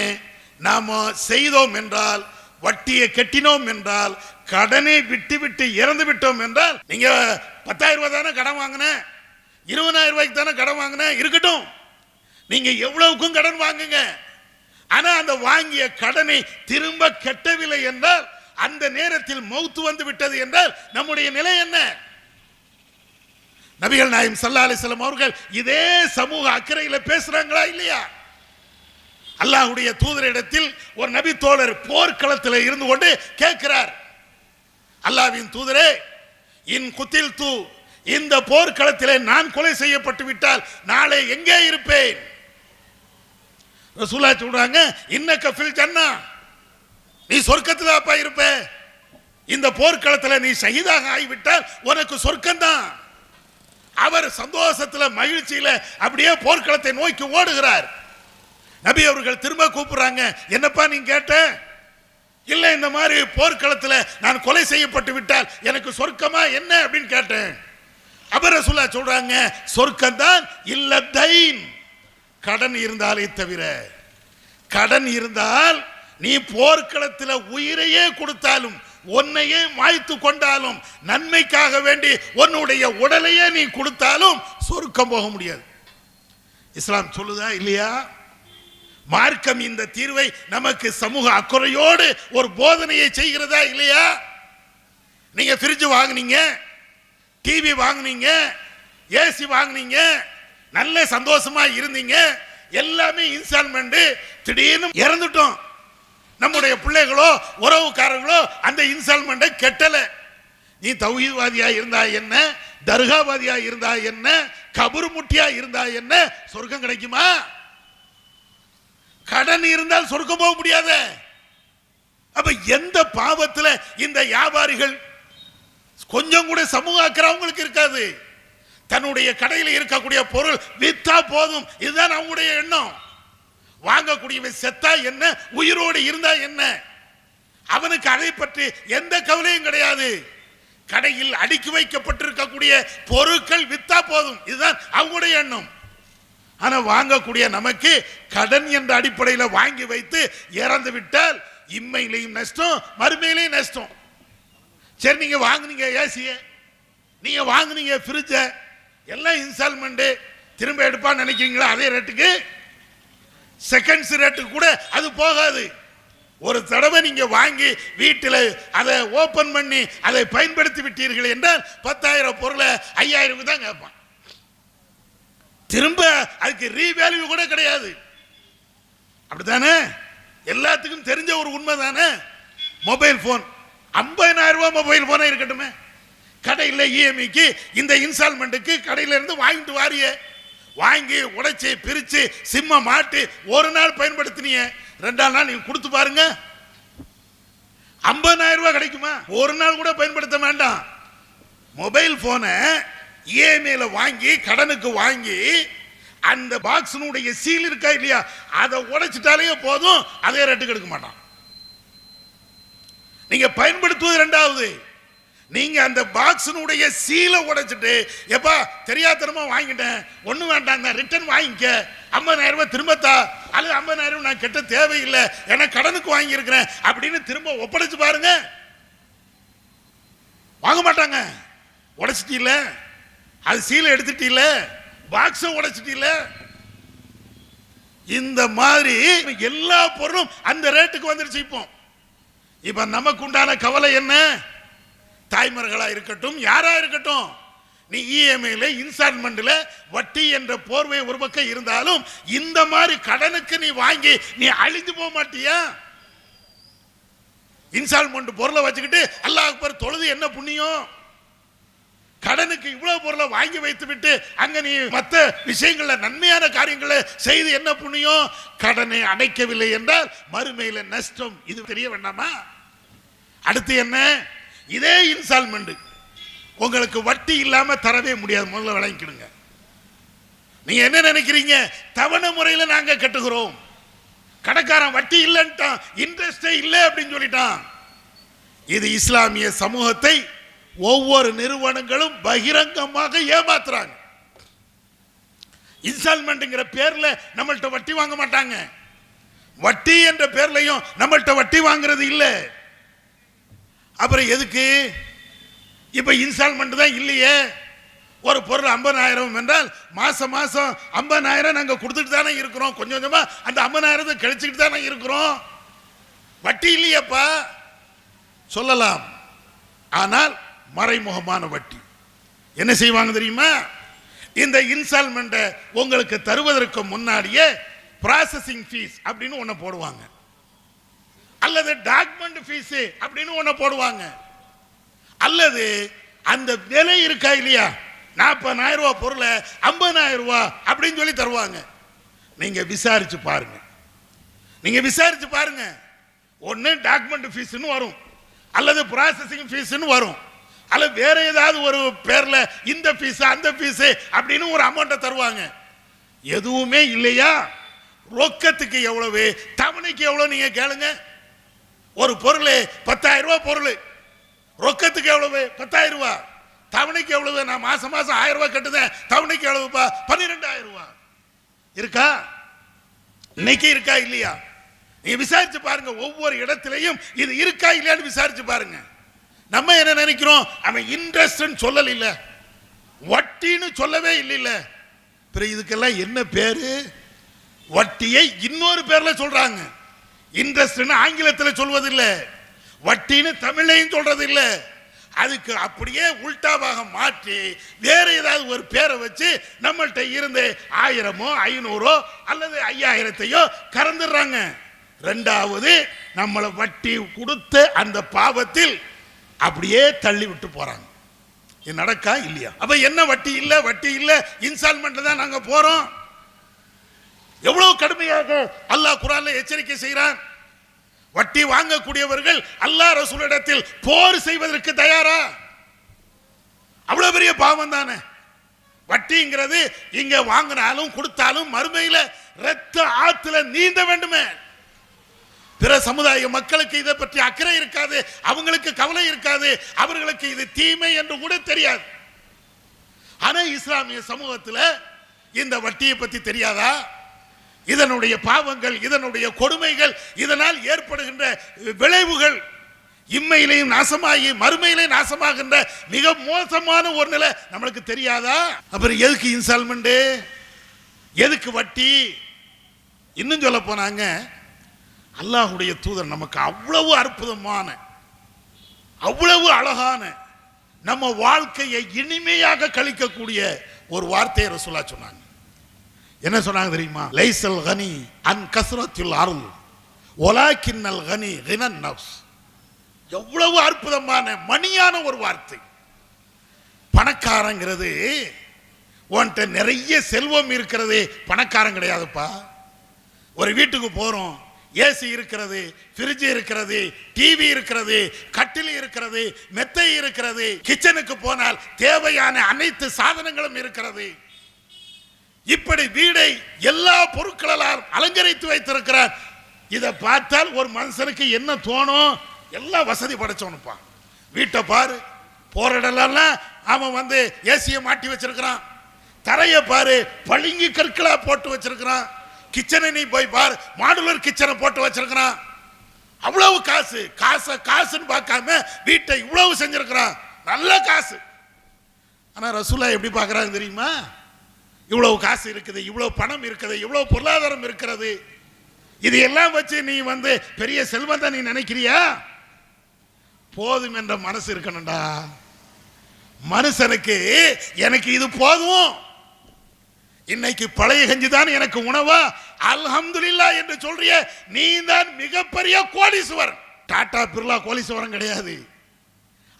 நாம செய்தோம் என்றால், வட்டியை கட்டினோம் என்றால், கடனை விட்டு விட்டு இறந்து விட்டோம் என்றால், நீங்க 10,000 ரூபாய் தானே கடன் வாங்கின, 20,000 ரூபாய்க்கு தானே கடன் வாங்கின, இருக்கட்டும், நீங்க எவ்வளவுக்கும் கடன் வாங்குங்க. ஆனா அந்த வாங்கிய கடனை திரும்ப கட்டவில்லை என்றால், அந்த நேரத்தில் மௌத்து வந்து விட்டது என்றால் நம்முடைய நிலை என்ன? நபிகள் நாயகம் ஸல்லல்லாஹு அலைஹி வஸல்லம் அவர்கள் இதே சமூக அக்கறையில பேசுறாங்களா இல்லையா? அல்லாஹ்வுடைய தூதரிடத்தில் ஒரு நபி தோழர் போர்க்களத்தில் இருந்து கொண்டு கேட்கிறார், அல்லாஹ்வின் தூதரே, இன் குத்தில் தூ, இந்த போர்க்களத்திலே நான் கொலை செய்யப்பட்டு விட்டால் நாளை எங்கே இருப்பேன்? ரசூலுல்லாஹ் சொல்றாங்க, இன்னக ஃபில் ஜன்னா, நீ சொர்க்கத்துல அப்பா இருப்ப. இந்த போர்க்களத்தில் நீ ஷஹீதாக ஆகிவிட்டால் உனக்கு சொர்க்கம் தான். அவர் சந்தோஷத்துல மகிழ்ச்சியில அப்படியே போர்க்களத்தை நோக்கி ஓடுகிறார். நபி அவர்கள் திரும்ப கூப்பிடுறாங்க, என்னப்பா நீ கேட்ட? இல்ல, இந்த மாதிரி போர்க்களத்தில் நான் கொலை செய்யப்பட்டு விட்டால் எனக்கு சொர்க்கமா என்ன அப்படின்னு கேட்டேன். அப்ப ரசூலுல்லாஹ் சொல்றாங்க, சொர்க்கம் தான், இல்ல தைன், கடன் இருந்தாலே தவிர. கடன் இருந்தால் நீ போர்க்களத்தில் உயிரையே கொடுத்தாலும், உன்னையே மாய்த்து கொண்டாலும், நன்மைக்காக வேண்டி உன்னுடைய உடலையே நீ கொடுத்தாலும் சொர்க்கம் போக முடியாது. இஸ்லாம் சொல்லுதா இல்லையா? மார்க்கம் இந்த தீர்வை நமக்கு சமூக அக்கறையோடு ஒரு போதனையை செய்கிறதா இல்லையா? நீங்க ஃப்ரிட்ஜ் வாங்குனீங்க, டிவி வாங்குனீங்க, ஏசி வாங்குனீங்க, நல்ல சந்தோஷமா இருந்தீங்க, எல்லாமே இன்ஸ்டால்மெண்ட், திடீர்னு இறந்துட்டோம். நம்முடைய பிள்ளைகளோ உறவுக்காரர்களோ அந்த இன்ஸ்டால்மெண்ட்டை கட்டல. நீ தௌஹீத்வாதியா இருந்தா என்ன, தர்காவாதியா இருந்தா என்ன, கபர் முட்டியா இருந்தா என்ன, சொர்க்கம் கிடைக்குமா? கடன் இருந்தால் சொர்க்கம் போக முடியாத. அப்ப எந்த பாவத்துல இந்த வியாபாரிகள் கொஞ்சம் கூட சமூக அக்கறை அவங்களுக்கு இருக்காது. தன்னுடைய கடையில் இருக்கக்கூடிய பொருள் வித்தா போதும், இதுதான் அவங்களுடைய எண்ணம். வாங்கக்கூடியவன் செத்தா என்ன, உயிரோடு இருந்தா என்ன, அவனுக்கு அதை பற்றி எந்த கவலையும் கிடையாது. கடையில் அடுக்கி வைக்கப்பட்டிருக்கக்கூடிய பொருட்கள் வித்தா போதும், இதுதான் அவங்களுடைய எண்ணம். ஆனா வாங்கக்கூடிய நமக்கு கடன் என்ற அடிப்படையில் வாங்கி வைத்து இறந்து விட்டால் இம்மையிலையும் நஷ்டம், மறுமையிலையும் நஷ்டம். சரி, நீங்க வாங்குனீங்க ஏசிய, நீங்க வாங்குனீங்க ஃப்ரிட்ஜ, எல்லாம் இன்ஸ்டால்மெண்ட், திரும்ப எடுப்பான்னு நினைக்கிறீங்களா? அதே ரேட்டுக்கு, செகண்ட்ஸ் ரேட்டுக்கு கூட அது போகாது. ஒரு தடவை நீங்க வாங்கி வீட்டில் அதை ஓபன் பண்ணி அதை பயன்படுத்தி விட்டீர்கள் என்றால் 10,000 பொருளை 5,000 தான் கேட்பான். திரும்ப அதுக்கு ரீவேல்யூ கூட கிடையாது. அப்படித்தானே? எல்லாத்துக்கும் தெரிஞ்ச ஒரு உண்மை தானே. மொபைல் போன் 50,000 ரூபாய் மொபைல் போனே இருக்கட்டுமே, கடையில் இஎம்ஐக்கு இந்த இன்ஸ்டால்மெண்ட்டுக்கு கடையில இருந்து வாங்கிட்டு வாரிய, வாங்கி உடைச்சி பிரிச்சு சிம்ம மாட்டி ஒரு நாள் பயன்படுத்தினிய, 2ஆம் நாள் நீங்க கொடுத்து பாருங்க, 50,000 ரூபாய் கிடைக்குமா? ஒரு நாள் கூட பயன்படுத்த வேண்டாம். மொபைல் போனை இஎம்ஐல வாங்கி கடனுக்கு வாங்கி அந்த பாக்ஸினுடைய சீல் இருக்கா இல்லையா, அதை உடைச்சிட்டாலே போதும், அதே ரேட்டுக்கு எடுக்க மாட்டான். நீங்க பயன்படுத்துவது ரெண்டாவது, நீங்க அந்த பாக்ஸினுடைய சீலை உடைச்சிட்டு, எப்பா தெரியாதனமா வாங்கிட்டேன், ஒண்ணு வேண்டாம், ரிட்டர்ன் வாங்கிக்க, 50,000 ரூபாய் திரும்பத்தா, அல்லது 50,000 நான் கெட்ட தேவையில்லை, ஏன்னா கடனுக்கு வாங்கி இருக்கிறேன் அப்படின்னு திரும்ப ஒப்படைச்சு பாருங்க, வாங்க மாட்டாங்க. உடைச்சிட்டீல, அது சீலை எடுத்துட்டீல, பாக்ஸை உடைச்சிட்டீல. இந்த மாதிரி எல்லா பொருளும் அந்த ரேட்டுக்கு வந்துருச்சு. இப்போ இப்ப நமக்கு உண்டான கவலை என்ன? தாய்மார்களா இருக்கட்டும், யாரா இருக்கட்டும், நீ இஎம்ஐல இன்ஸ்டால்மெண்ட்ல வட்டி என்ற போர்வை ஒரு பக்கம் இருந்தாலும் இந்த மாதிரி கடனுக்கு நீ வாங்கி நீ அழிஞ்சு போக மாட்டியா? இன்ஸ்டால்மெண்ட் பொருளை வச்சுக்கிட்டு அல்லாஹ் அக்பர் தொழுது என்ன புண்ணியம்? கடனுக்கு இவ்வளவு பொருளை வாங்கி வைத்து விட்டு அங்க நீ மற்ற விஷயங்கள்ல நன்மையான காரியங்களை செய்து என்ன புண்ணியம்? கடனை அடைக்கவில்லை என்றால் மறுமையில நஷ்டம். இது தெரிய வேண்டாமா? அடுத்து என்ன? இதே இன்ஸ்டால்மெண்ட் உங்களுக்கு வட்டி இல்லாம தரவே முடியாது. முதல்ல விளங்கிக்கிடுங்க. நீங்க என்ன நினைக்கிறீங்க? தவணை முறையில நாங்க கட்டுகிறோம். கடைக்காரன் வட்டி இல்லைன்ட்டான், இன்ட்ரெஸ்டே இல்லை அப்படின்னு சொல்லிட்டான். இது இஸ்லாமிய சமூகத்தை ஒவ்வொரு நிறுவனங்களும் பகிரங்கமாக ஏமாத்துறாங்க. இன்ஸ்டால்மெண்ட்ங்கிற பேர்ல நம்மள்ட்ட வட்டி வாங்க மாட்டாங்க. வட்டி என்ற பேர்லையும் நம்மள்ட்ட வட்டி வாங்குறது இல்லை. அப்புறம் எதுக்கு? இப்ப இன்ஸ்டால்மெண்ட் தான் இல்லையே. ஒரு பொருள் 50,000 என்றால் மாசம் மாசம் 50,000 நாங்க கொடுத்துட்டு தானே இருக்கிறோம். கொஞ்சம் கொஞ்சமா அந்த 50,000 கழிச்சுக்கிட்டு தானே இருக்கிறோம். வட்டி இல்லையப்பா சொல்லலாம். ஆனால் மறைமுகமான வட்டி என்ன செய்வாங்க தெரியுமா? இந்த இன்ஸ்டால்மெண்ட்டை உங்களுக்கு தருவதற்கு முன்னாடியே ப்ராசஸிங் ஃபீஸ் அப்படின்னு ஒன்று போடுவாங்க, அல்லது டாக்குமெண்ட் ஃபீஸ் அப்படின்னு ஒன்று போடுவாங்க, அல்லது அந்த விலை இருக்கா இல்லையா, 40,000 ரூபாய் பொருளை 50,000 ரூபாய் அப்படின்னு சொல்லி தருவாங்க. நீங்க விசாரிச்சு பாருங்க. நீங்க விசாரிச்சு பாருங்க. ஒன்று டாக்குமெண்ட் ஃபீஸ்னு வரும், அல்லது ப்ராசஸிங் ஃபீஸ்னு வரும், அல்லது வேற ஏதாவது ஒரு பேர்ல இந்த ஃபீஸ் அந்த ஃபீஸ் அப்படின்னு ஒரு அமௌண்ட்டை தருவாங்க. எதுவுமே இல்லையா? ரொக்கத்துக்கு எவ்வளவு, தவணைக்கு எவ்வளவு நீங்க கேளுங்க. ஒரு பொருள் 10,000 ரூபாய் பொருள், ரொக்கத்துக்கு எவ்வளவு? 10,000 ரூபாய். தவணைக்கு எவ்வளவு? நான் மாசம் மாசம் 1000 ரூபாய் கட்டுதேன், தவணைக்கு எவ்வளவுப்பா? 12,000 ரூபாய். இருக்கா? இன்னைக்கு இருக்கா இல்லையா? நீங்க விசாரிச்சு பாருங்க. ஒவ்வொரு இடத்திலையும் இது இருக்கா இல்லையான்னு விசாரிச்சு பாருங்க. நம்ம என்ன நினைக்கிறோம்? அவன் இன்ட்ரெஸ்ட் சொல்லல, இல்ல வட்டின்னு சொல்லவே இல்லை. இதுக்கெல்லாம் என்ன பேரு? வட்டியை இன்னொரு பேர்ல சொல்றாங்க. இன்ட்ரெஸ்ட் ஆங்கிலத்தில் சொல்வதில்லை, வட்டின்னு தமிழையும் சொல்றது இல்லை. அதுக்கு அப்படியே உல்டாவாக மாற்றி வேற ஏதாவது ஒரு பேரை வச்சு நம்மள்கிட்ட இருந்து 1000 500 அல்லது 5000 கறந்துடுறாங்க. ரெண்டாவது நம்மளை வட்டி கொடுத்த அந்த பாவத்தில் அப்படியே தள்ளி விட்டு போறாங்க. இது நடக்கா இல்லையா? அப்ப என்ன வட்டி இல்ல, வட்டி இல்ல, இன்ஸ்டால்மெண்ட்ல தான் நாங்க போறோம். எவ்வளவு கடுமையாக அல்லாஹ் குர்ஆன்ல எச்சரிக்கை செய்கிறான். வட்டி வாங்கக்கூடியவர்கள் அல்லாஹ் ரசூலிடத்தில் போர் செய்வதற்கு தயாரா? அவ்வளவு பெரிய பாவம் தானே வட்டிங்கிறது. இங்க வாங்கினாலும் கொடுத்தாலும் மறுமையில ரத்த ஆத்துல நீந்த வேண்டுமே. பிற சமுதாய மக்களுக்கு இதை பற்றி அக்கறை இருக்காது, அவங்களுக்கு கவலை இருக்காது, அவர்களுக்கு இது தீமை என்று கூட தெரியாது. ஆனா இஸ்லாமிய சமூகத்தில் இந்த வட்டியை பற்றி தெரியாதா? இதனுடைய பாவங்கள், இதனுடைய கொடுமைகள், இதனால் ஏற்படுகின்ற விளைவுகள் இம்மையிலையும் நாசமாகி மறுமையிலையும் நாசமாகின்ற மிக மோசமான ஒரு நிலை நம்மளுக்கு தெரியாதா? அப்புறம் எதுக்கு இன்ஸ்டால்மெண்ட், எதுக்கு வட்டி? இன்னும் சொல்ல போனாங்க, அல்லாஹ்வுடைய தூதர் நமக்கு அவ்வளவு அற்புதமான, அவ்வளவு அழகான, நம்ம வாழ்க்கையை இனிமையாக கழிக்கக்கூடிய ஒரு வார்த்தையை ரசூலுல்லாஹ் சொன்னாங்க. என்ன சொன்னாங்க தெரியுமா? லைஸல் கனி அன் கஸ்ரத்தில் அருள் வலாக்கின்னல் கனி கினன் நஃப்ஸ். எவ்வளவு அற்புதமான மணியான ஒரு வார்த்தை. பணக்காரங்கிறது உன்கிட்ட நிறைய செல்வம் இருக்கிறது பணக்காரன் கிடையாதுப்பா. ஒரு வீட்டுக்கு போறோம், ஏசி இருக்கிறது, ஃப்ரிட்ஜ் இருக்கிறது, டிவி இருக்கிறது, கட்டில் இருக்கிறது, மெத்தை இருக்கிறது, கிச்சனுக்கு போனால் தேவையான அனைத்து சாதனங்களும் இருக்கிறது. இப்படி வீடை எல்லா பொருட்களால் அலங்கரித்து வைத்திருக்கிறார். இதை பார்த்தால் ஒரு மனுஷனுக்கு என்ன தோணும்? எல்லாம் வசதி படைச்சவனுப்பா. வீட்டை பாரு, போற இடம்லாம் அவன் ஏசியை மாட்டி வச்சிருக்கிறான். தரையை பாரு, பளிங்கு கற்களா போட்டு வச்சிருக்கிறான். கிச்சனை நீ போய் பாரு, மாடுலர் கிச்சனை போட்டு வச்சிருக்கிறான். அவ்வளவு காசு, காசுன்னு பார்க்காம வீட்டை இவ்வளவு செஞ்சிருக்கிறான், நல்ல காசு. ஆனா ரசூலுல்லாஹ் எப்படி பார்க்கறாங்க தெரியுமா? இவ்வளவு காசு இருக்குது, இவ்வளவு பணம் இருக்குது, இவ்வளவு பொருளாதாரம் இருக்கிறது, இது எல்லாம் வச்சு நீ பெரிய செல்வத்தை நீ நினைக்கிறியா? போதும் என்ற மனசு இருக்கணும்டா. மனுஷனுக்கு எனக்கு இது போதும், இன்னைக்கு பழைய கஞ்சி தான் எனக்கு உணவா, அல்ஹம்துலில்லாஹ் என்று சொல்றிய நீ தான் மிகப்பெரிய கோடீஸ்வரன். டாடா பிர்லா கோடீஸ்வரன் கிடையாது,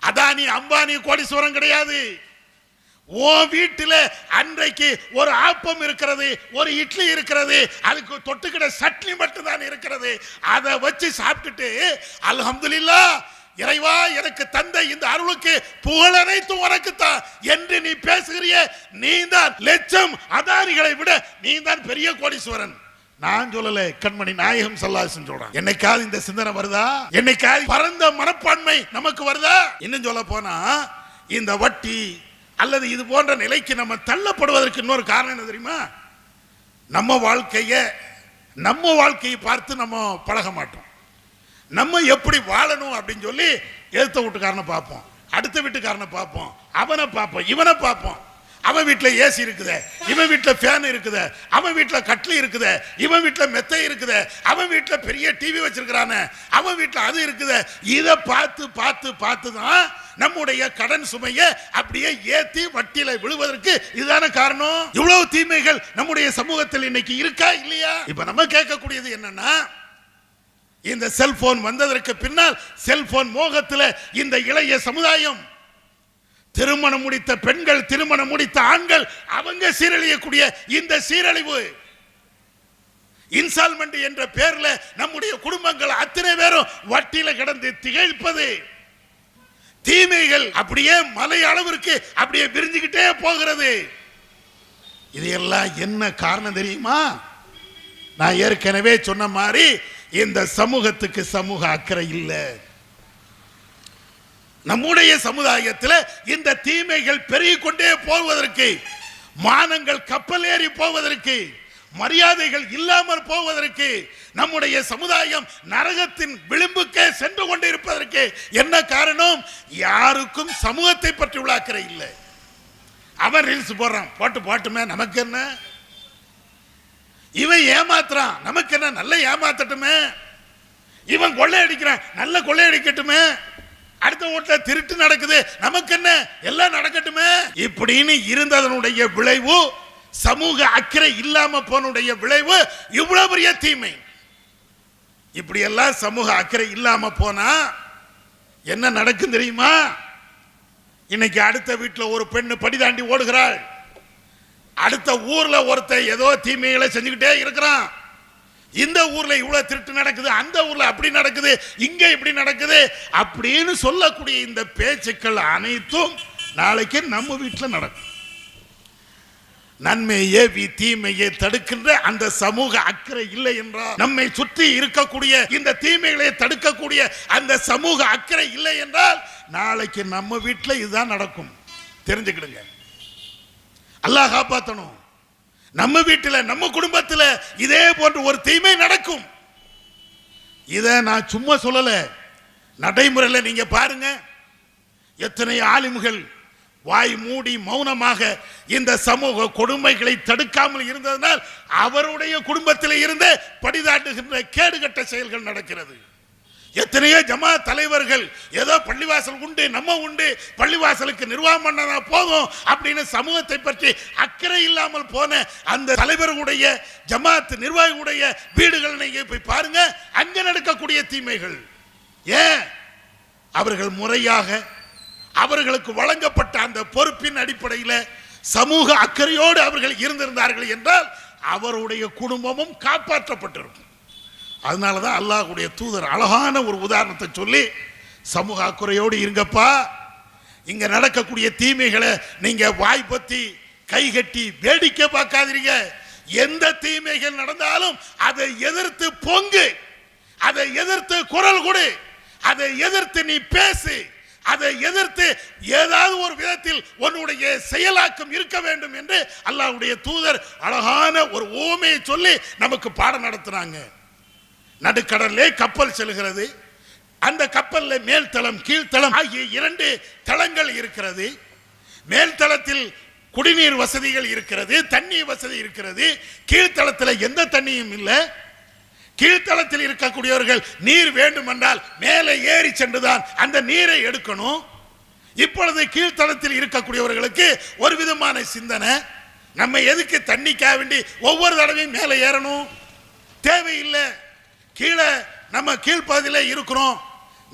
அதானி அம்பானி கோடீஸ்வரன் கிடையாது. உன் வீட்டில் அன்றைக்கு ஒரு ஆப்பம் இருக்கிறது, ஒரு இட்லி இருக்கிறது, அதுக்கு தொட்டுக்கிட சட்னி மட்டும் தான் இருக்கிறது. அதை வச்சு சாப்பிட்டுட்டு அல்ஹம்துலில்லாஹ் இறைவா எனக்கு தந்த இந்த அருளுக்கு புகழ் அனைத்தும் உனக்குத்தான் என்று நீ பேசுகிறிய, நீ தான் லட்சம் அதானிகளை விட நீ தான் பெரிய கோடீஸ்வரன். நான் சொல்லல, கண்மணி நாயகம் ஸல்லல்லாஹு அலைஹி வஸல்லம் சொல்றான். என்னைக்காவது இந்த சிந்தனை வருதா? என்னைக்காவது பரந்த மனப்பான்மை நமக்கு வருதா? இன்னும் சொல்ல போனா இந்த வட்டி அல்லது இது போன்ற நிலைக்கு நம்ம தள்ளப்படுவதற்கு இன்னொரு காரணம் என்ன தெரியுமா? நம்ம வாழ்க்கையை பார்த்து நம்ம பழக மாட்டோம். நம்ம எப்படி வாழணும் அப்படின்னு சொல்லி எழுத்த வீட்டுக்காரனை பார்ப்போம், அடுத்த வீட்டுக்காரனை பார்ப்போம், அவனை பார்ப்போம், இவனை பார்ப்போம். அவன் வீட்டில் ஏசி இருக்குது, இவன் வீட்டில் ஃபேன் இருக்குது, அவன் வீட்டில் கட்லி இருக்குது, இவன் வீட்டில் மெத்தை இருக்குது, அவன் வீட்டில் பெரிய டிவி வச்சிருக்கிறானே, அவன் வீட்டில் அது இருக்குது. இதை பார்த்து பார்த்து பார்த்து தான் நம்முடைய கடன் சுமையை அப்படியே ஏத்தி வட்டியில விழுவதற்கு இதுதான காரணம். இவ்வளவு தீமைகள் நம்முடைய சமூகத்தில் இன்னைக்கு இருக்கா இல்லையா? இப்ப நம்ம கேட்கக்கூடியது என்னன்னா, இந்த செல்போன் வந்ததற்கு பின்னால் செல்போன் மோகத்தில் இந்த இளைய சமுதாயம், திருமணம் முடித்த பெண்கள், திருமணம் முடித்த ஆண்கள், அவங்க சீரழியக்கூடிய இந்த சீரழிவு, இன்ஸ்டால்மெண்ட் என்ற பேர்ல நம்முடைய குடும்பங்கள் அத்தனை பேரும் வட்டியில கிடந்து திகைப்பது, தீமைகள் அப்படியே மலை அளவிற்கு அப்படியே விரிஞ்சுக்கிட்டே போகிறது. இதையெல்லாம் என்ன காரணம் தெரியுமா? நான் ஏற்கனவே சொன்ன மாதிரி இந்த சமூகத்துக்கு சமூக அக்கறை இல்லை. நம்முடைய சமுதாயத்தில் இந்த தீமைகள் பெருகிக் கொண்டே போவதற்கு, மானங்கள் கப்பல் ஏறி போவதற்கு, மரியாதைகள் இல்லாமல் போவதற்கு, நம்முடைய சமுதாயம் நரகத்தின் விளிம்புக்கே சென்று கொண்டிருப்பதற்கு என்ன காரணம்? யாருக்கும் சமூகத்தை பற்றி உள்ள அக்கறை இல்லை. அவன் ரீல்ஸ் போடுறான், போட்டுமே நமக்கு என்ன, இவன் ஏமாத்துறான் நமக்கு என்ன, நல்ல ஏமாத்தட்டுமே, இவன் கொள்ளை அடிக்கிறான் நல்ல கொள்ளை அடிக்கட்டுமே, அடுத்த வீட்டில் திருட்டு நடக்குது நமக்கு என்ன, எல்லாம் நடக்கட்டுமே. இப்படின்னு இருந்ததனுடைய விளைவு, சமூக அக்கறை இல்லாம போனுடைய விளைவு இவ்வளவு பெரிய தீமை. இப்படி எல்லாம் சமூக அக்கறை இல்லாம போனா என்ன நடக்கும் தெரியுமா? இன்னைக்கு அடுத்த வீட்டில் ஒரு பெண்ணு படிதாண்டி ஓடுகிறாள், அடுத்த ஊர்ல ஒருத்தர் ஏதோ தீமைகளை செஞ்சுக்கிட்டே இருக்கிறான். இந்த ஊர்ல இவ்வளவு திருட்டு நடக்குது, அந்த ஊர்ல அப்படி நடக்குது, இங்க இப்படி நடக்குது அப்படின்னு சொல்லக்கூடிய இந்த பேச்சுக்கள் அனைத்தும் நாளைக்கு நம்ம வீட்டில் நடக்கும். நன்மையே தீமையை தடுக்கின்ற அந்த சமூக அக்கறை இல்லை என்றால், நம்மை சுற்றி இருக்கக்கூடிய இந்த தீமைகளை தடுக்கக்கூடிய அந்த சமூக அக்கறை இல்லை என்றால், நாளைக்கு நம்ம வீட்டில் இதுதான் நடக்கும். தெரிஞ்சுக்கிடுங்க, அல்லாஹ் காப்பாற்றணும். நம்ம வீட்டில் நம்ம குடும்பத்தில் இதே போன்ற ஒரு தீமை நடக்கும். இதை நான் சும்மா சொல்லல, நடைமுறையில் நீங்க பாருங்க. எத்தனை ஆலிம்கள் வாய் மூடி மௌனமாக இந்த சமூக கொடுமைகளை தடுக்காமல் இருந்ததனால் அவருடைய குடும்பத்தில் இருந்து படிதாட்டுகின்ற கேடுகட்ட செயல்கள் நடக்கிறது. எத்தனையோ ஜமா தலைவர்கள் ஏதோ பள்ளிவாசல் உண்டு, நம்ம உண்டு, பள்ளிவாசலுக்கு நிர்வாகம் பண்ணா போதும் அப்படின்னு சமூகத்தை பற்றி அக்கறை இல்லாமல் போன அந்த தலைவர்களுடைய ஜமாத் நிர்வாகிகளுடைய வீடுகள் நீங்க போய் பாருங்க, அங்க நடக்கக்கூடிய தீமைகள். ஏன்? அவர்கள் முறையாக அவர்களுக்கு வழங்கப்பட்ட அந்த பொறுப்பின் அடிப்படையில் சமூக அக்கறையோடு அவர்கள் இருந்திருந்தார்கள் என்றால் அவருடைய குடும்பமும் காப்பாற்றப்பட்டிருக்கும். அதனாலதான் அல்லாஹ்வுடைய தூதர் அழகான ஒரு உதாரணத்தை சொல்லி, சமூக அக்கறையோடு இருங்கப்பா, இங்க நடக்கக்கூடிய தீமைகளை நீங்க வாய் பத்தி கை கட்டி வேடிக்கை பார்க்காதீங்க. எந்த தீமைகள் நடந்தாலும் அதை எதிர்த்து பொங்கு, அதை எதிர்த்து குரல் கொடு, அதை எதிர்த்து நீ பேசு, அதை எதிர்த்து ஏதாவது ஒரு விதத்தில் உன்னுடைய செயலாக்கம் இருக்க வேண்டும் என்று அல்லாஹ்வுடைய தூதர் அழகான ஒரு ஓமையை சொல்லி நமக்கு பாடம் நடத்துறாங்க. நடுக்கடலிலே கப்பல் செல்கிறது. அந்த கப்பலில் மேல்தளம் கீழ்த்தளம் ஆகிய 2 தளங்கள் இருக்கிறது. மேல்தளத்தில் குடிநீர் வசதிகள் இருக்கிறது, தண்ணீர் வசதி இருக்கிறது. கீழ்த்தளத்தில் எந்த தண்ணியும் இல்லை. கீழ்த்தளத்தில் இருக்கக்கூடியவர்கள் நீர் வேண்டும் என்றால் மேலே ஏறி சென்றுதான் அந்த நீரை எடுக்கணும். இப்பொழுது கீழ்த்தளத்தில் இருக்கக்கூடியவர்களுக்கு ஒரு விதமான சிந்தனை, நம்ம எதுக்கு தண்ணிக்காக வேண்டி ஒவ்வொரு தடவையும் மேலே ஏறணும், தேவையில்லை. கீழே நம்ம கீழ்ப்பகுதியிலே இருக்கிறோம்,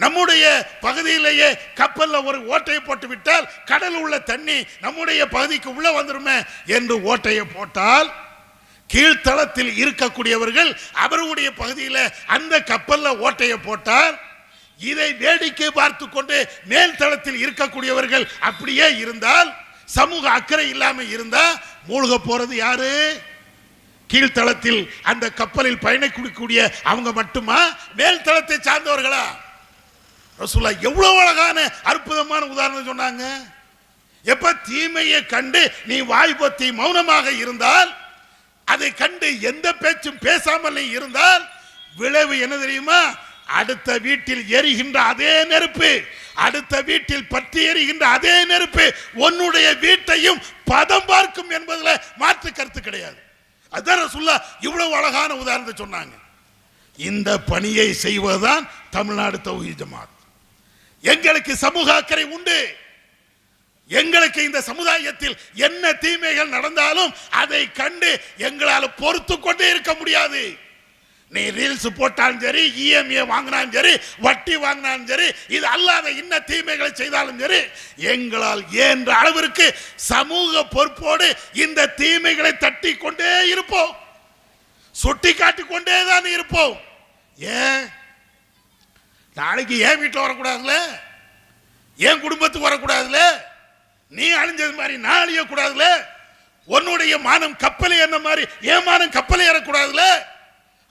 நம்முடைய பகுதியிலேயே கப்பல்ல ஒரு ஓட்டையை போட்டு விட்டால் கடல் உள்ள தண்ணி நம்முடைய பகுதிக்கு உள்ள வந்துருமே என்று ஓட்டையை போட்டால் கீழ்த்தளத்தில் இருக்கக்கூடியவர்கள் அவருடைய பகுதியில் அந்த கப்பல்ல ஓட்டையை போட்டால் இதை வேடிக்கை பார்த்து கொண்டு மேல் தளத்தில் இருக்கக்கூடியவர்கள் அப்படியே இருந்தால், சமூக அக்கறை இல்லாமல் இருந்தா மூழ்க போறது யாரு? கீழ்த்தளத்தில் அந்த கப்பலில் பயணிக்கக்கூடிய அவங்க மட்டுமா, மேல் தளத்தை சார்ந்தவர்களா? ரசூலுல்லாஹ் எவ்வளவு அழகான அற்புதமான உதாரணம் சொன்னாங்க. எப்ப தீமையை கண்டு நீ வாய் பொத்தி மௌனமாக இருந்தால், அதை கண்டு எந்த பேச்சும் பேசாமல் இருந்தால் விளைவு என்ன தெரியுமா? அடுத்த வீட்டில் எரிகின்ற அதே நெருப்பு, அடுத்த வீட்டில் பற்றி எரிகின்ற அதே நெருப்பு உன்னுடைய வீட்டையும் பதம் பார்க்கும் என்பதில் மாற்று கருத்து கிடையாது. அதான் ரசூலுல்லாஹ் இவ்வளவு அழகான உதாரணத்தை சொன்னாங்க. இந்த பணியை செய்வதுதான் தமிழ்நாடு தௌஹீத் ஜமாத். எங்களுக்கு சமூக அக்கறை உண்டு. எங்களுக்கு இந்த சமுதாயத்தில் என்ன தீமைகள் நடந்தாலும் அதை கண்டு எங்களால் பொறுத்து கொண்டே இருக்க முடியாது. நீ ரீல்ஸ் போட்டாலும் சரி, இஎம்ஏ வாங்கினாலும் சரி, வட்டி வாங்கினாலும் சரி, இது அல்லாத இன்ன தீமைகளை செய்தாலும் சரி, எங்களால் என்ற அளவிற்கு சமூக பொறுப்போடு இந்த தீமைகளை தட்டி கொண்டே இருப்போம், சுட்டி காட்டிக் கொண்டே தான் இருப்போம். ஏன் நாளைக்கு ஏன் வீட்டில் வரக்கூடாதுல, ஏன் குடும்பத்துக்கு வரக்கூடாதுல, நீ அழிஞ்சது மாதிரி நான் அழியக்கூடாதுல, உன்னுடைய மானம் கப்பலை என்ன மாதிரி ஏன் மானம் கப்பலை ஏறக்கூடாதுல.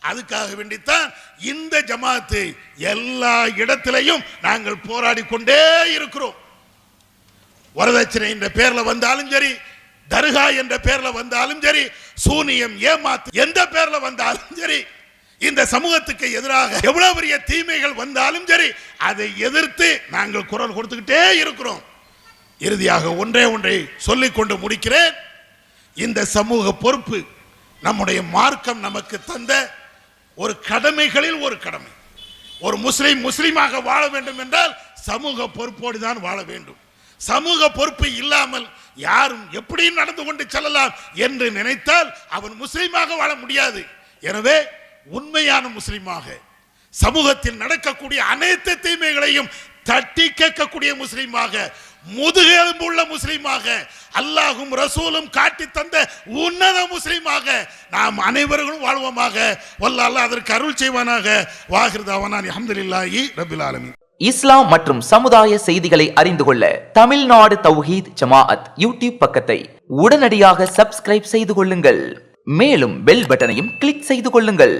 அதுக்காக வேண்டித்தான் இந்த ஜமாத்து எல்லா இடத்திலையும் நாங்கள் போராடி கொண்டே இருக்கிறோம். வரதட்சணை என்ற பேர்ல வந்தாலும் சரி, தர்கா என்ற பேர்ல வந்தாலும் சரி, சூனியம் ஏமாத்து எந்த பேர்ல வந்தாலும் சரி, இந்த சமூகத்துக்கு எதிராக எவ்வளவு பெரிய தீமைகள் வந்தாலும் சரி, அதை எதிர்த்து நாங்கள் குரல் கொடுத்துக்கிட்டே இருக்கிறோம். இறுதியாக ஒன்றை சொல்லிக் கொண்டு முடிக்கிறேன். இந்த சமூக பொறுப்பு நம்முடைய மார்க்கம் நமக்கு தந்த ஒரு கடமைகளில் ஒரு கடமை. ஒரு முஸ்லிமாக வாழ வேண்டும் என்றால் சமூக பொறுப்போடு தான் வாழ வேண்டும். சமூக பொறுப்பு இல்லாமல் யாரும் எப்படி நடந்து கொண்டு செல்லலாம் என்று நினைத்தால் அவன் முஸ்லிமாக வாழ முடியாது. எனவே உண்மையான முஸ்லிமாக, சமூகத்தில் நடக்கக்கூடிய அனைத்து தீமைகளையும் தட்டி கேட்கக்கூடிய முஸ்லிமாக, முதுகெலும்புள்ள முஸ்லிமாக, அல்லாஹும் ரசூலும் காட்டி தந்த உன்னத முஸ்லிமாக நாம் அனைவரும் வாழ்வோமாக. வல்லாஹ் அதற்கு அருள் செய்வானாக. வாஹிர் தஅவானா அல்ஹம்துலில்லாஹி ரப்பில் ஆலமீன். இஸ்லாம் மற்றும் சமுதாய செய்திகளை அறிந்து கொள்ள தமிழ்நாடு தௌஹீத் ஜமாஅத் யூடியூப் பக்கத்தை உடனடியாக சப்ஸ்கிரைப் செய்து கொள்ளுங்கள். மேலும் பெல் பட்டனையும் கிளிக் செய்து கொள்ளுங்கள்.